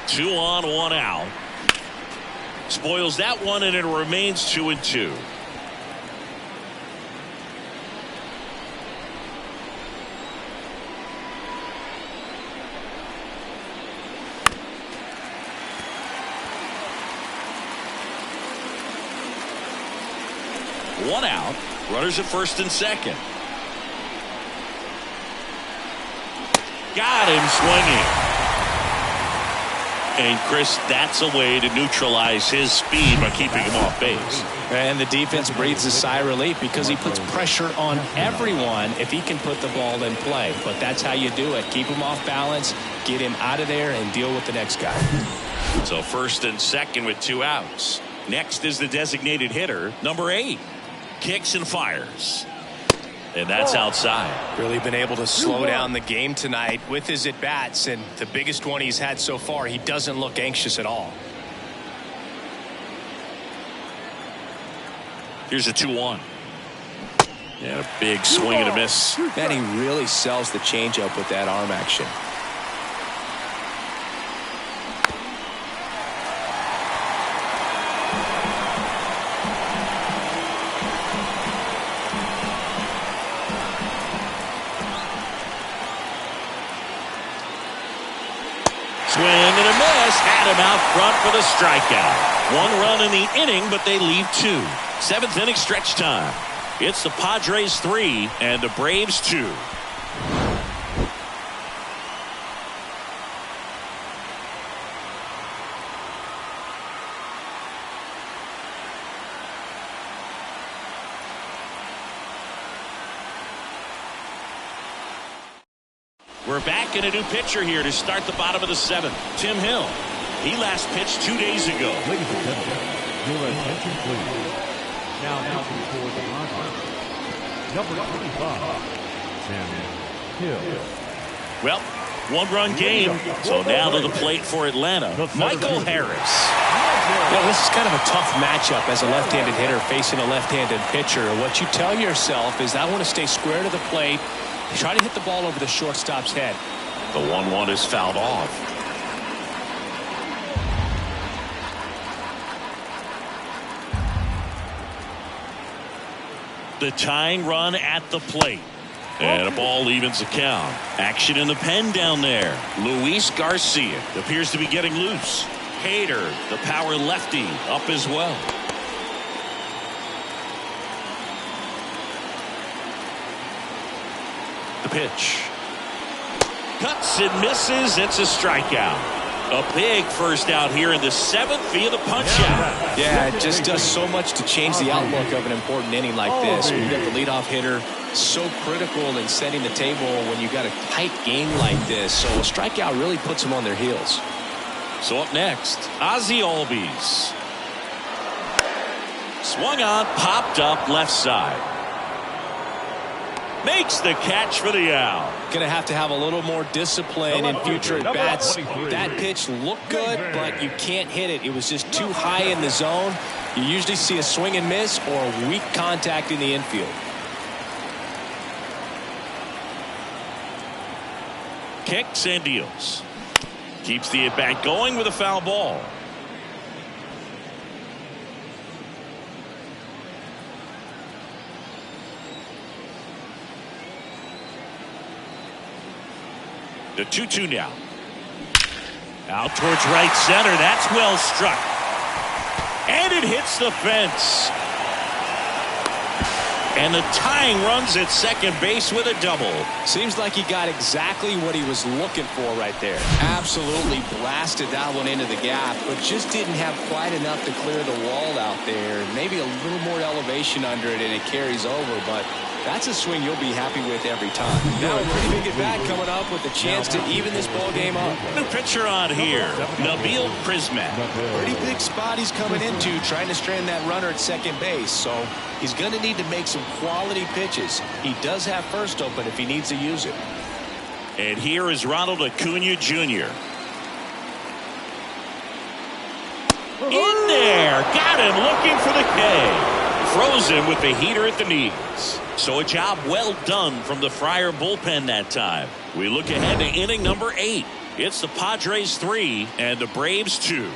2 on, 1 out. Spoils that one, and it remains 2-2. One out. Runners at first and second. Got him swinging. And Chris, that's a way to neutralize his speed by keeping him off base. And the defense breathes a sigh of relief because he puts pressure on everyone if he can put the ball in play. But that's how you do it. Keep him off balance, get him out of there, and deal with the next guy. So first and second with 2 outs. Next is the designated hitter, number 8. Kicks and fires. And that's outside. Really been able to slow down the game tonight with his at-bats, and the biggest one he's had so far, he doesn't look anxious at all. Here's a 2-1. And a big swing and a miss. And he really sells the changeup with that arm action. Swing and a miss. Had him out front for the strikeout. 1 run in the inning, but they leave 2. 7th inning stretch time. It's the Padres 3 and the Braves 2. We're back in a new pitcher here to start the bottom of the 7th. Tim Hill. He last pitched 2 days ago. Ladies and gentlemen, your attention please. Now pitching for the Padres, number 25, Tim Hill. Well, 1-run game. So now to the plate for Atlanta, Michael Harris. Well, this is kind of a tough matchup as a left-handed hitter facing a left-handed pitcher. What you tell yourself is, I want to stay square to the plate, try to hit the ball over the shortstop's head. The 1-1 is fouled off. The tying run at the plate. And a ball evens the count. Action in the pen down there. Luis Garcia appears to be getting loose. Hader, the power lefty, up as well. The pitch. Cuts and misses. It's a strikeout. A big first out here in the 7th via the punch-out. Yeah, it just does so much to change the outlook of an important inning like this. When you got the leadoff hitter, so critical in setting the table when you got a tight game like this. So a strikeout really puts them on their heels. So up next, Ozzie Albies. Swung on, popped up left side. Makes the catch for the out. Going to have a little more discipline in future at bats. That pitch looked good, but you can't hit it. It was just too high in the zone. You usually see a swing and miss or weak contact in the infield. Kicks and deals. Keeps the at-bat going with a foul ball. The 2-2 now. Out towards right center. That's well struck. And it hits the fence. And the tying runs at second base with a double. Seems like he got exactly what he was looking for right there. Absolutely blasted that one into the gap, but just didn't have quite enough to clear the wall out there. Maybe a little more elevation under it and it carries over, but that's a swing you'll be happy with every time. Now a pretty big at bat coming up with a chance to even this ball game up. New pitcher on here, Nabil Prismat. Pretty big spot he's coming into, trying to strand that runner at second base. So he's going to need to make some quality pitches. He does have first open if he needs to use it. And here is Ronald Acuna Jr. In there, got him looking for the K. Froze him with the heater at the knees. So a job well done from the Friar bullpen that time. We look ahead to inning number 8. It's the Padres 3 and the Braves 2.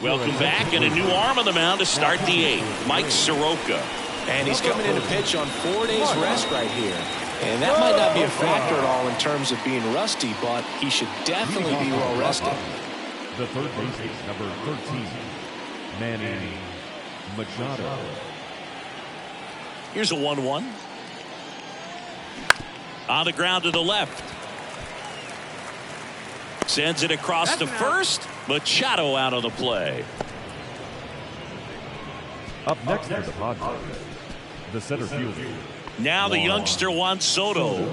Welcome back, and a new arm on the mound to start the 8th. Mike Soroka. And he's coming in to pitch on 4 days rest right here. And that might not be a factor at all in terms of being rusty, but he should definitely be well rested. The third baseman, number 13, Manny Machado. Here's a 1-1. On the ground to the left. Sends it across to first. Machado out of the play. Up next for the Padres, the center fielder. Now the youngster Juan Soto.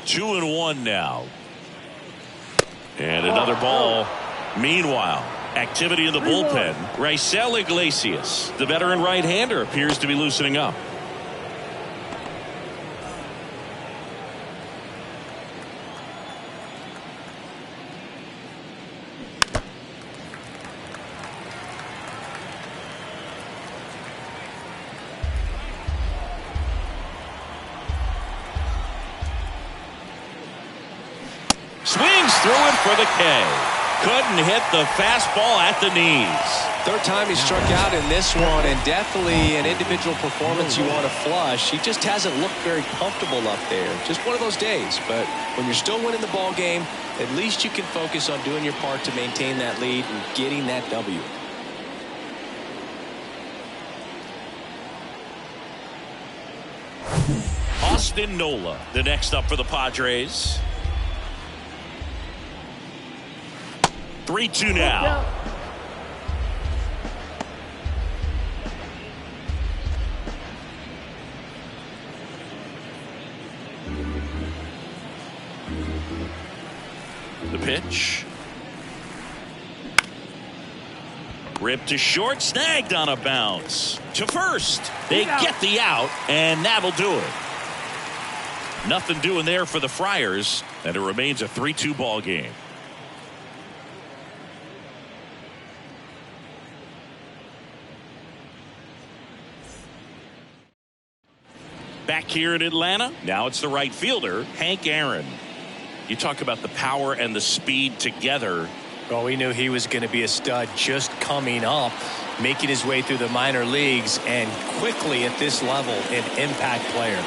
Two and one now. And another ball. Meanwhile, activity in the bullpen. Raisel Iglesias, the veteran right-hander, appears to be loosening up. Swings through it for the K. Couldn't hit the fastball at the knees. Third time he struck out in this one, and definitely an individual performance you want to flush. He just hasn't looked very comfortable up there. Just one of those days. But when you're still winning the ball game, at least you can focus on doing your part to maintain that lead and getting that W. Austin Nola, the next up for the Padres. 3-2 now. The pitch. Ripped to short, snagged on a bounce. To first. They get the out, and that'll do it. Nothing doing there for the Friars, and it remains a 3-2 ball game. Back here in Atlanta, now it's the right fielder, Hank Aaron. You talk about the power and the speed together. Oh, we knew he was going to be a stud just coming up, making his way through the minor leagues, and quickly at this level, an impact player.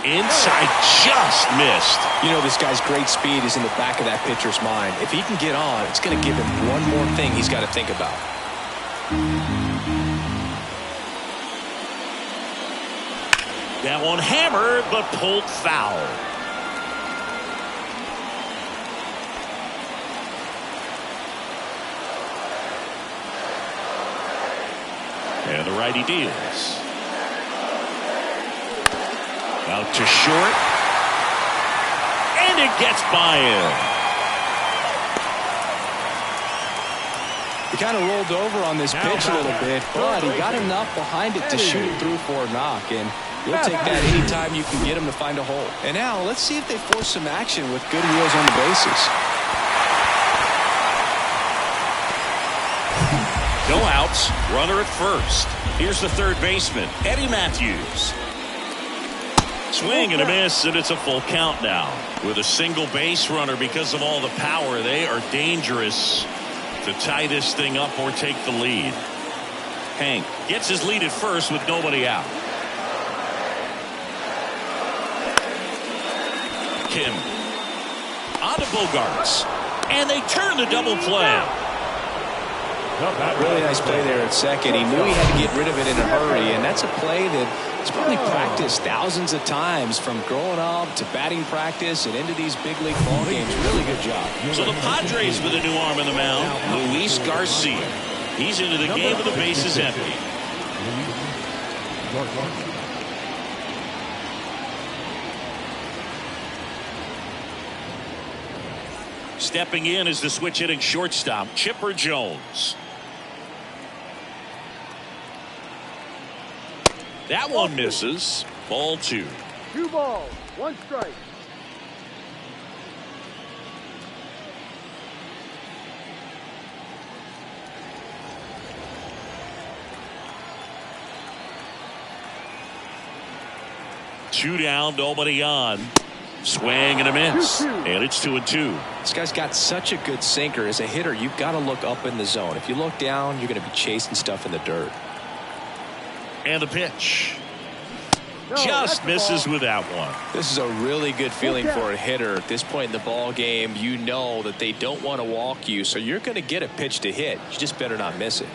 Inside, just missed. You know, this guy's great speed is in the back of that pitcher's mind. If he can get on, it's going to give him one more thing he's got to think about. That one hammered, but pulled foul. And the righty deals. Out to short. And it gets by him. He kind of rolled over on this pitch a little bit, but he got enough behind it to shoot it through for a knock. And you'll take that anytime you can get him to find a hole. And now let's see if they force some action with good wheels on the bases. No outs, runner at first. Here's the third baseman, Eddie Matthews. Swing and a miss, and it's a full count now. With a single base runner, because of all the power, they are dangerous to tie this thing up or take the lead. Hank gets his lead at first with nobody out. Kim on to Bogarts, and they turn the double play. Really nice play there at second. He knew he had to get rid of it in a hurry, and that's a play that he's probably practiced thousands of times from growing up to batting practice and into these big league ball games. Really good job. So the Padres with a new arm in the mound, Luis Garcia. He's into the game with the bases empty. Stepping in is the switch hitting shortstop, Chipper Jones. That one misses. Ball two. 2 balls, 1 strike. Two down, nobody on. Swing and a miss. And it's 2-2. This guy's got such a good sinker. As a hitter, you've got to look up in the zone. If you look down, you're going to be chasing stuff in the dirt. And the pitch. Just misses with that one. This is a really good feeling for a hitter. At this point in the ball game, you know that they don't want to walk you, so you're going to get a pitch to hit. You just better not miss it.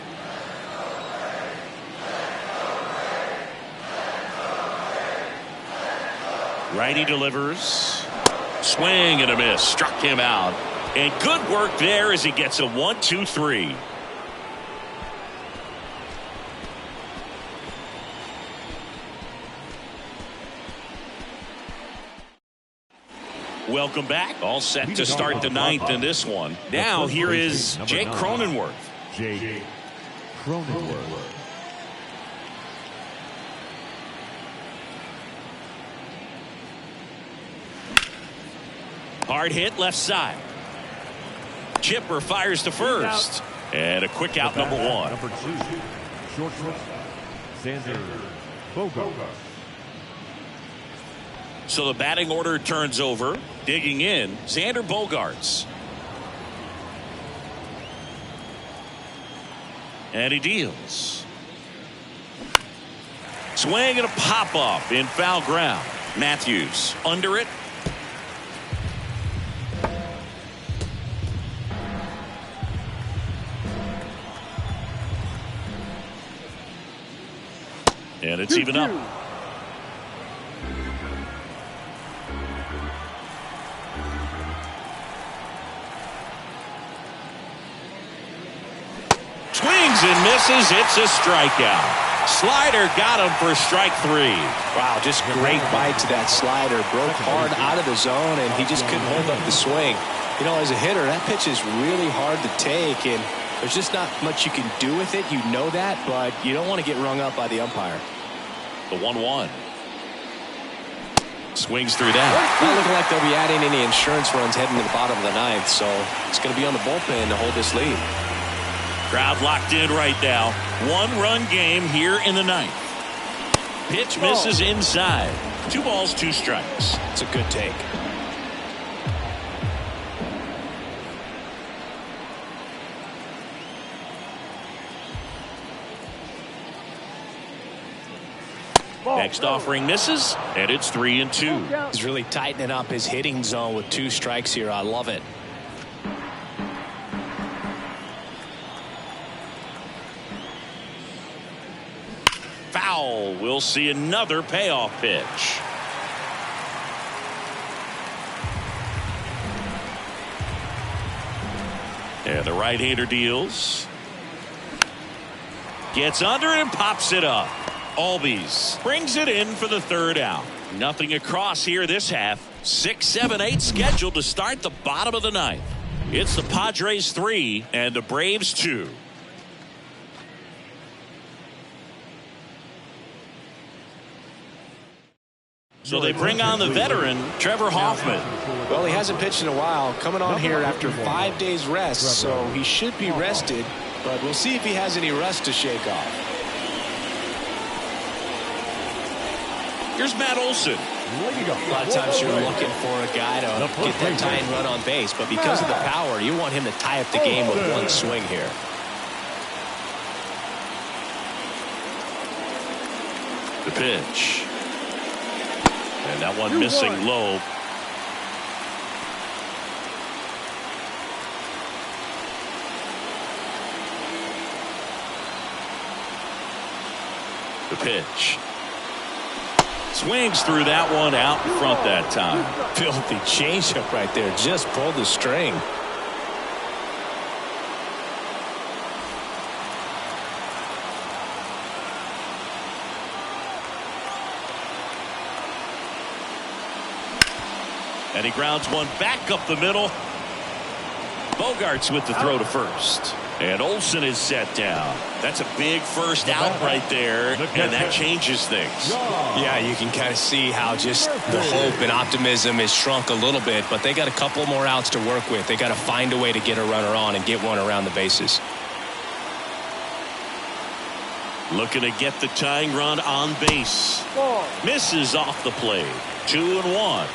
Righty delivers. Swing and a miss. Struck him out. And good work there as he gets a 1-2-3. Welcome back. All set to start the ninth in this one. Now here is Jake Cronenworth. Jake Cronenworth. Hard hit left side. Chipper fires to first. And a quick out, number one. Number 2, short Xander Bogarts. So the batting order turns over. Digging in, Xander Bogarts. And he deals. Swing and a pop-up in foul ground. Matthews under it. And it's even up. Swings and misses. It's a strikeout. Slider got him for strike 3. Wow, just great bite to that slider. Broke hard out of the zone, and he just couldn't hold up the swing. You know, as a hitter, that pitch is really hard to take, and there's just not much you can do with it. You know that, but you don't want to get rung up by the umpire. The 1-1. Swings through that. Not looking like they'll be adding any insurance runs heading to the bottom of the ninth, so it's going to be on the bullpen to hold this lead. Crowd locked in right now. 1-run game here in the ninth. Pitch misses inside. 2 balls, 2 strikes. It's a good take. Next offering misses, and it's 3-2. He's really tightening up his hitting zone with 2 strikes here. I love it. Foul. We'll see another payoff pitch. And the right-hander deals. Gets under it and pops it up. Albies brings it in for the 3rd out. Nothing across here this half. 6, 7, 8 scheduled to start the bottom of the 9th. It's the Padres 3 and the Braves 2. So they bring on the veteran, Trevor Hoffman. Well, he hasn't pitched in a while. Coming on here after 5 days rest, so he should be rested. But we'll see if he has any rust to shake off. Here's Matt Olson. A lot of times you're looking for a guy to get that tying run on base, but because of the power, you want him to tie up the game with one swing here. The pitch. And that one missing low. The pitch. Swings through that one out in front that time. Filthy changeup right there. Just pulled the string. And he grounds one back up the middle. Bogarts with the throw to first. And Olson is set down. That's a big first out right there, and that changes things. Yeah, you can kind of see how just the hope and optimism has shrunk a little bit, but they got a couple more outs to work with. They got to find a way to get a runner on and get one around the bases. Looking to get the tying run on base. Misses off the plate. 2-1.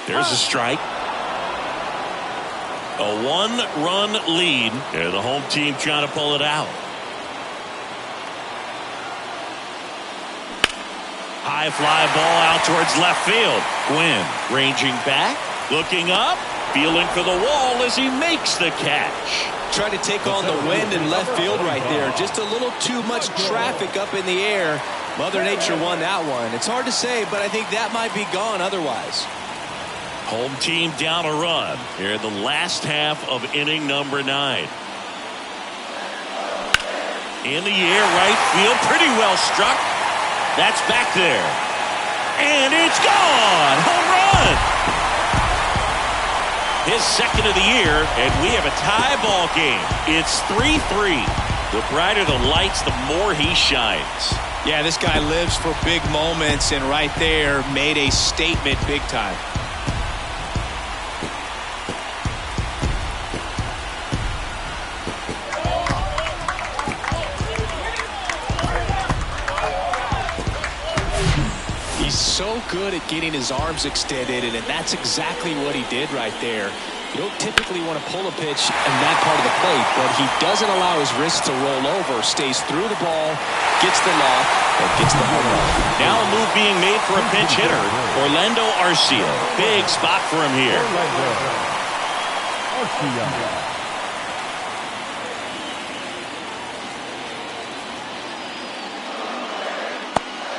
There's a strike. A 1-run lead. And the home team trying to pull it out. High fly ball out towards left field. Gwynn ranging back, looking up, feeling for the wall as he makes the catch. Trying to take on the wind in left field right there. Just a little too much traffic up in the air. Mother Nature won that one. It's hard to say, but I think that might be gone otherwise. Home team down a run here in the last half of inning number 9. In the air, right field, pretty well struck. That's back there. And it's gone! Home run! His second of the year, and we have a tie ball game. It's 3-3. The brighter the lights, the more he shines. Yeah, this guy lives for big moments, and right there made a statement big time. So good at getting his arms extended, and that's exactly what he did right there. You don't typically want to pull a pitch in that part of the plate, but he doesn't allow his wrist to roll over, stays through the ball, gets the lock, and gets the home run. Now a move being made for a pinch hitter, Orlando Arcia. Big spot for him here.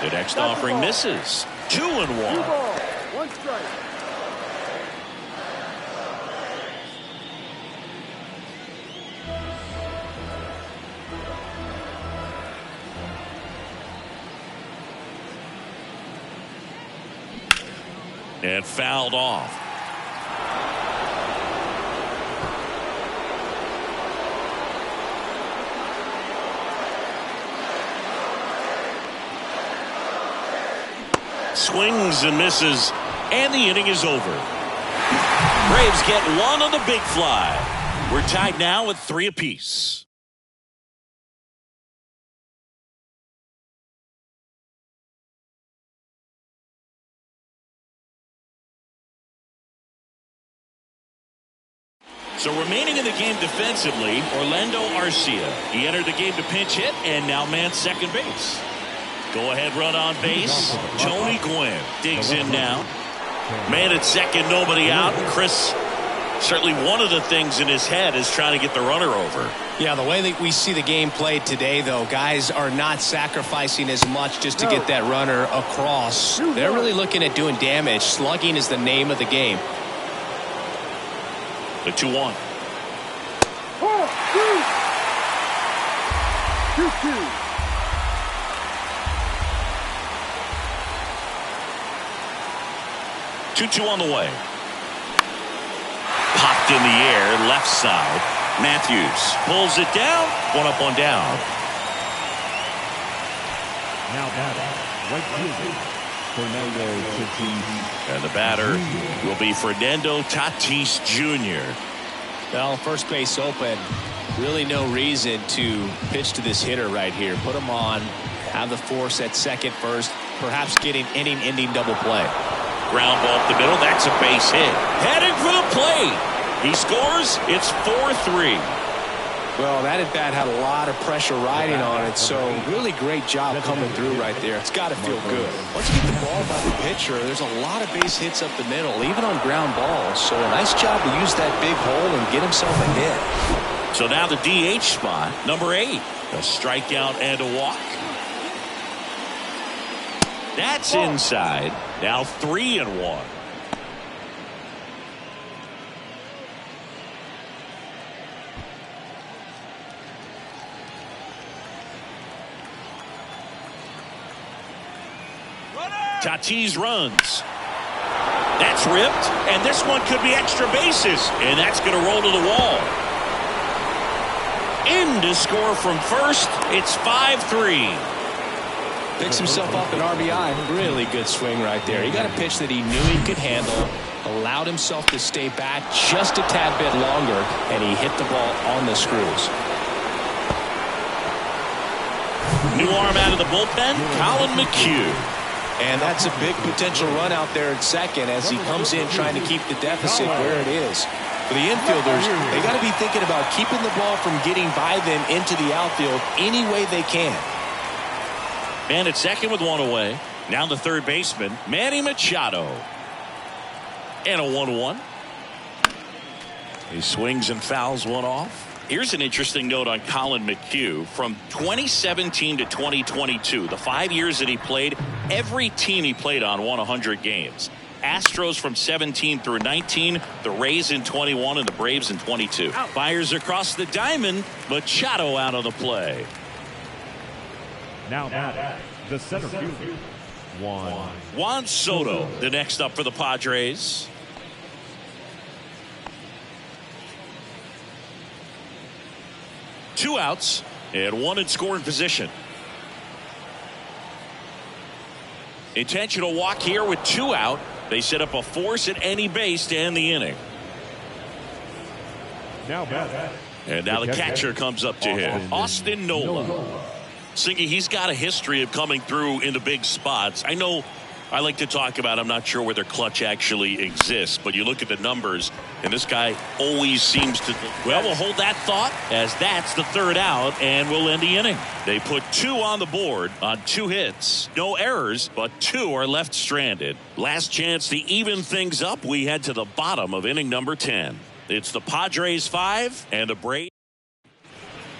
The next offering misses. 2-1. 1 strike. And fouled off. Swings and misses, and the inning is over. Braves get one on the big fly. We're tied now at 3 apiece. So remaining in the game defensively, Orlando Arcia. He entered the game to pinch hit and now man second base. Go ahead run on base. Tony Gwynn digs in now. Man at second, nobody out. Chris, certainly one of the things in his head is trying to get the runner over. Yeah, the way that we see the game played today, though, guys are not sacrificing as much just to get that runner across. They're really looking at doing damage. Slugging is the name of the game. The 2-1. 2-2. 2-2 on the way. Popped in the air, left side. Matthews pulls it down. One up, one down. Now batting, right fielder, Fernando Tatis. And the batter will be Fernando Tatis Jr. Well, first base open. Really no reason to pitch to this hitter right here. Put him on. Have the force at second first. Perhaps getting inning-ending double play. Ground ball up the middle. That's a base hit. Heading for the plate. He scores. It's 4-3. Well, that at bat had a lot of pressure riding on it, so really great job coming through right there. It's got to feel good. Once you get the ball by the pitcher, there's a lot of base hits up the middle, even on ground balls. So a nice job to use that big hole and get himself a hit. So now the DH spot, number 8. A strikeout and a walk. That's inside. Now 3-1. Tatis runs. That's ripped, and this one could be extra bases, and that's going to roll to the wall. In to score from first. It's 5-3. Picks himself up an RBI. Really good swing right there. He got a pitch that he knew he could handle, allowed himself to stay back just a tad bit longer, and he hit the ball on the screws. New arm out of the bullpen, Colin McHugh. And that's a big potential run out there at second as he comes in trying to keep the deficit where it is. For the infielders, they got to be thinking about keeping the ball from getting by them into the outfield any way they can. Man at second with one away. Now the third baseman, Manny Machado. And a 1-1. He swings and fouls one off. Here's an interesting note on Colin McHugh. From 2017 to 2022, the 5 years that he played, every team he played on won 100 games. Astros from 17 through 19, the Rays in 21, and the Braves in 22. Fires across the diamond, Machado out of the play. Now batting, the center fielder, Juan Soto, the next up for the Padres. Two outs and one in scoring position. Intentional walk here with 2 out. They set up a force at any base to end the inning. now batting. And now the catcher comes up to him, Austin Nola. Singy, he's got a history of coming through into big spots. I know I like to talk about, I'm not sure whether clutch actually exists, but you look at the numbers, and this guy always seems to. Well, we'll hold that thought as that's the third out, and we'll end the inning. They put 2 on the board on 2 hits. No errors, but 2 are left stranded. Last chance to even things up. We head to the bottom of inning number 10. It's the Padres 5 and the Braves.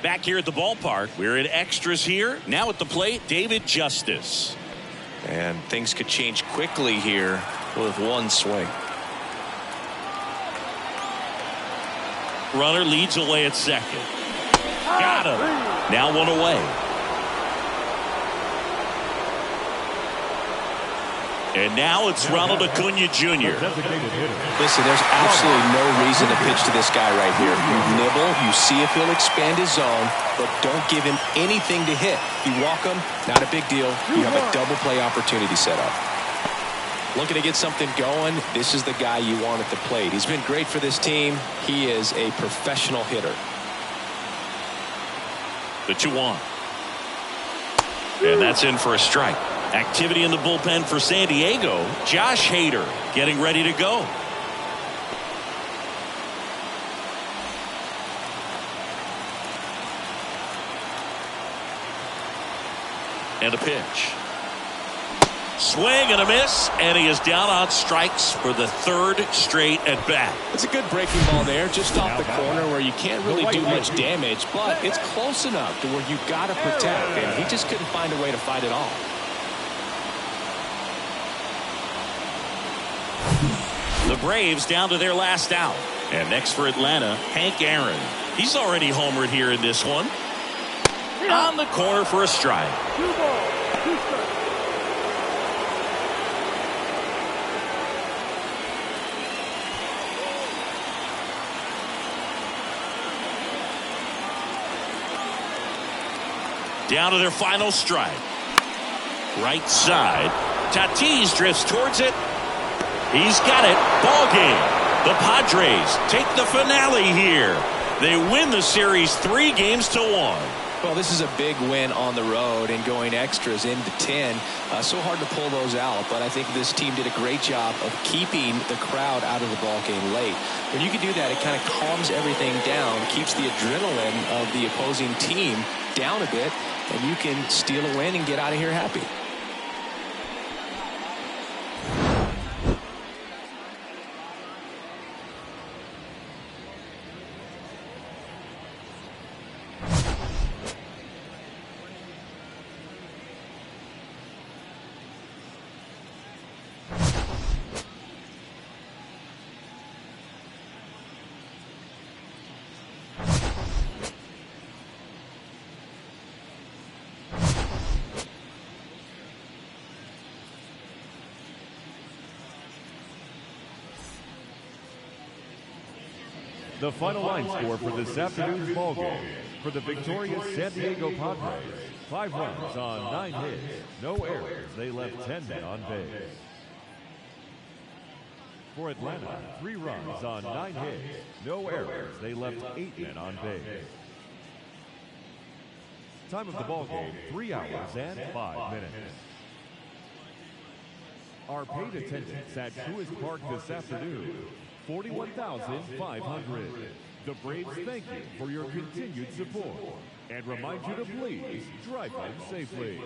Back here at the ballpark, we're in extras here. Now at the plate, David Justice. And things could change quickly here with one swing. Runner leads away at second. Got him. Now 1 away. And now it's Ronald Acuna Jr. Listen, there's absolutely no reason to pitch to this guy right here. You nibble, you see if he'll expand his zone, but don't give him anything to hit. You walk him, not a big deal. You have a double play opportunity set up. Looking to get something going, this is the guy you want at the plate. He's been great for this team. He is a professional hitter. The 2-1. And that's in for a strike. Activity in the bullpen for San Diego. Josh Hader getting ready to go. And a pitch. Swing and a miss, and he is down on strikes for the third straight at bat. It's a good breaking ball there, just off the corner where you can't really do much damage, but it's close enough to where you've got to protect, and he just couldn't find a way to fight it off. The Braves down to their last out. And next for Atlanta, Hank Aaron. He's already homered here in this one. On the corner for a strike. 2 balls, 2 strikes. Down to their final strike. Right side. Tatis drifts towards it. He's got it. Ball game. The Padres take the finale here. They win the series 3-1. Well, this is a big win on the road and going extras into 10. So hard to pull those out, but I think this team did a great job of keeping the crowd out of the ball game late. When you can do that, it kind of calms everything down, keeps the adrenaline of the opposing team down a bit, and you can steal a win and get out of here happy. The final line score for this afternoon's ball game. For the victorious San Diego Padres, 5 runs on 9 hits, no errors. They left 10 men on base. For Atlanta, 3 runs on 9 hits, no errors. They left 8 men on base. Time of the ball game, 3 hours and 5 minutes. Our paid attendance at Truist Park this afternoon, 41,500. The Braves thank you for your continued support and remind you to please drive home safely.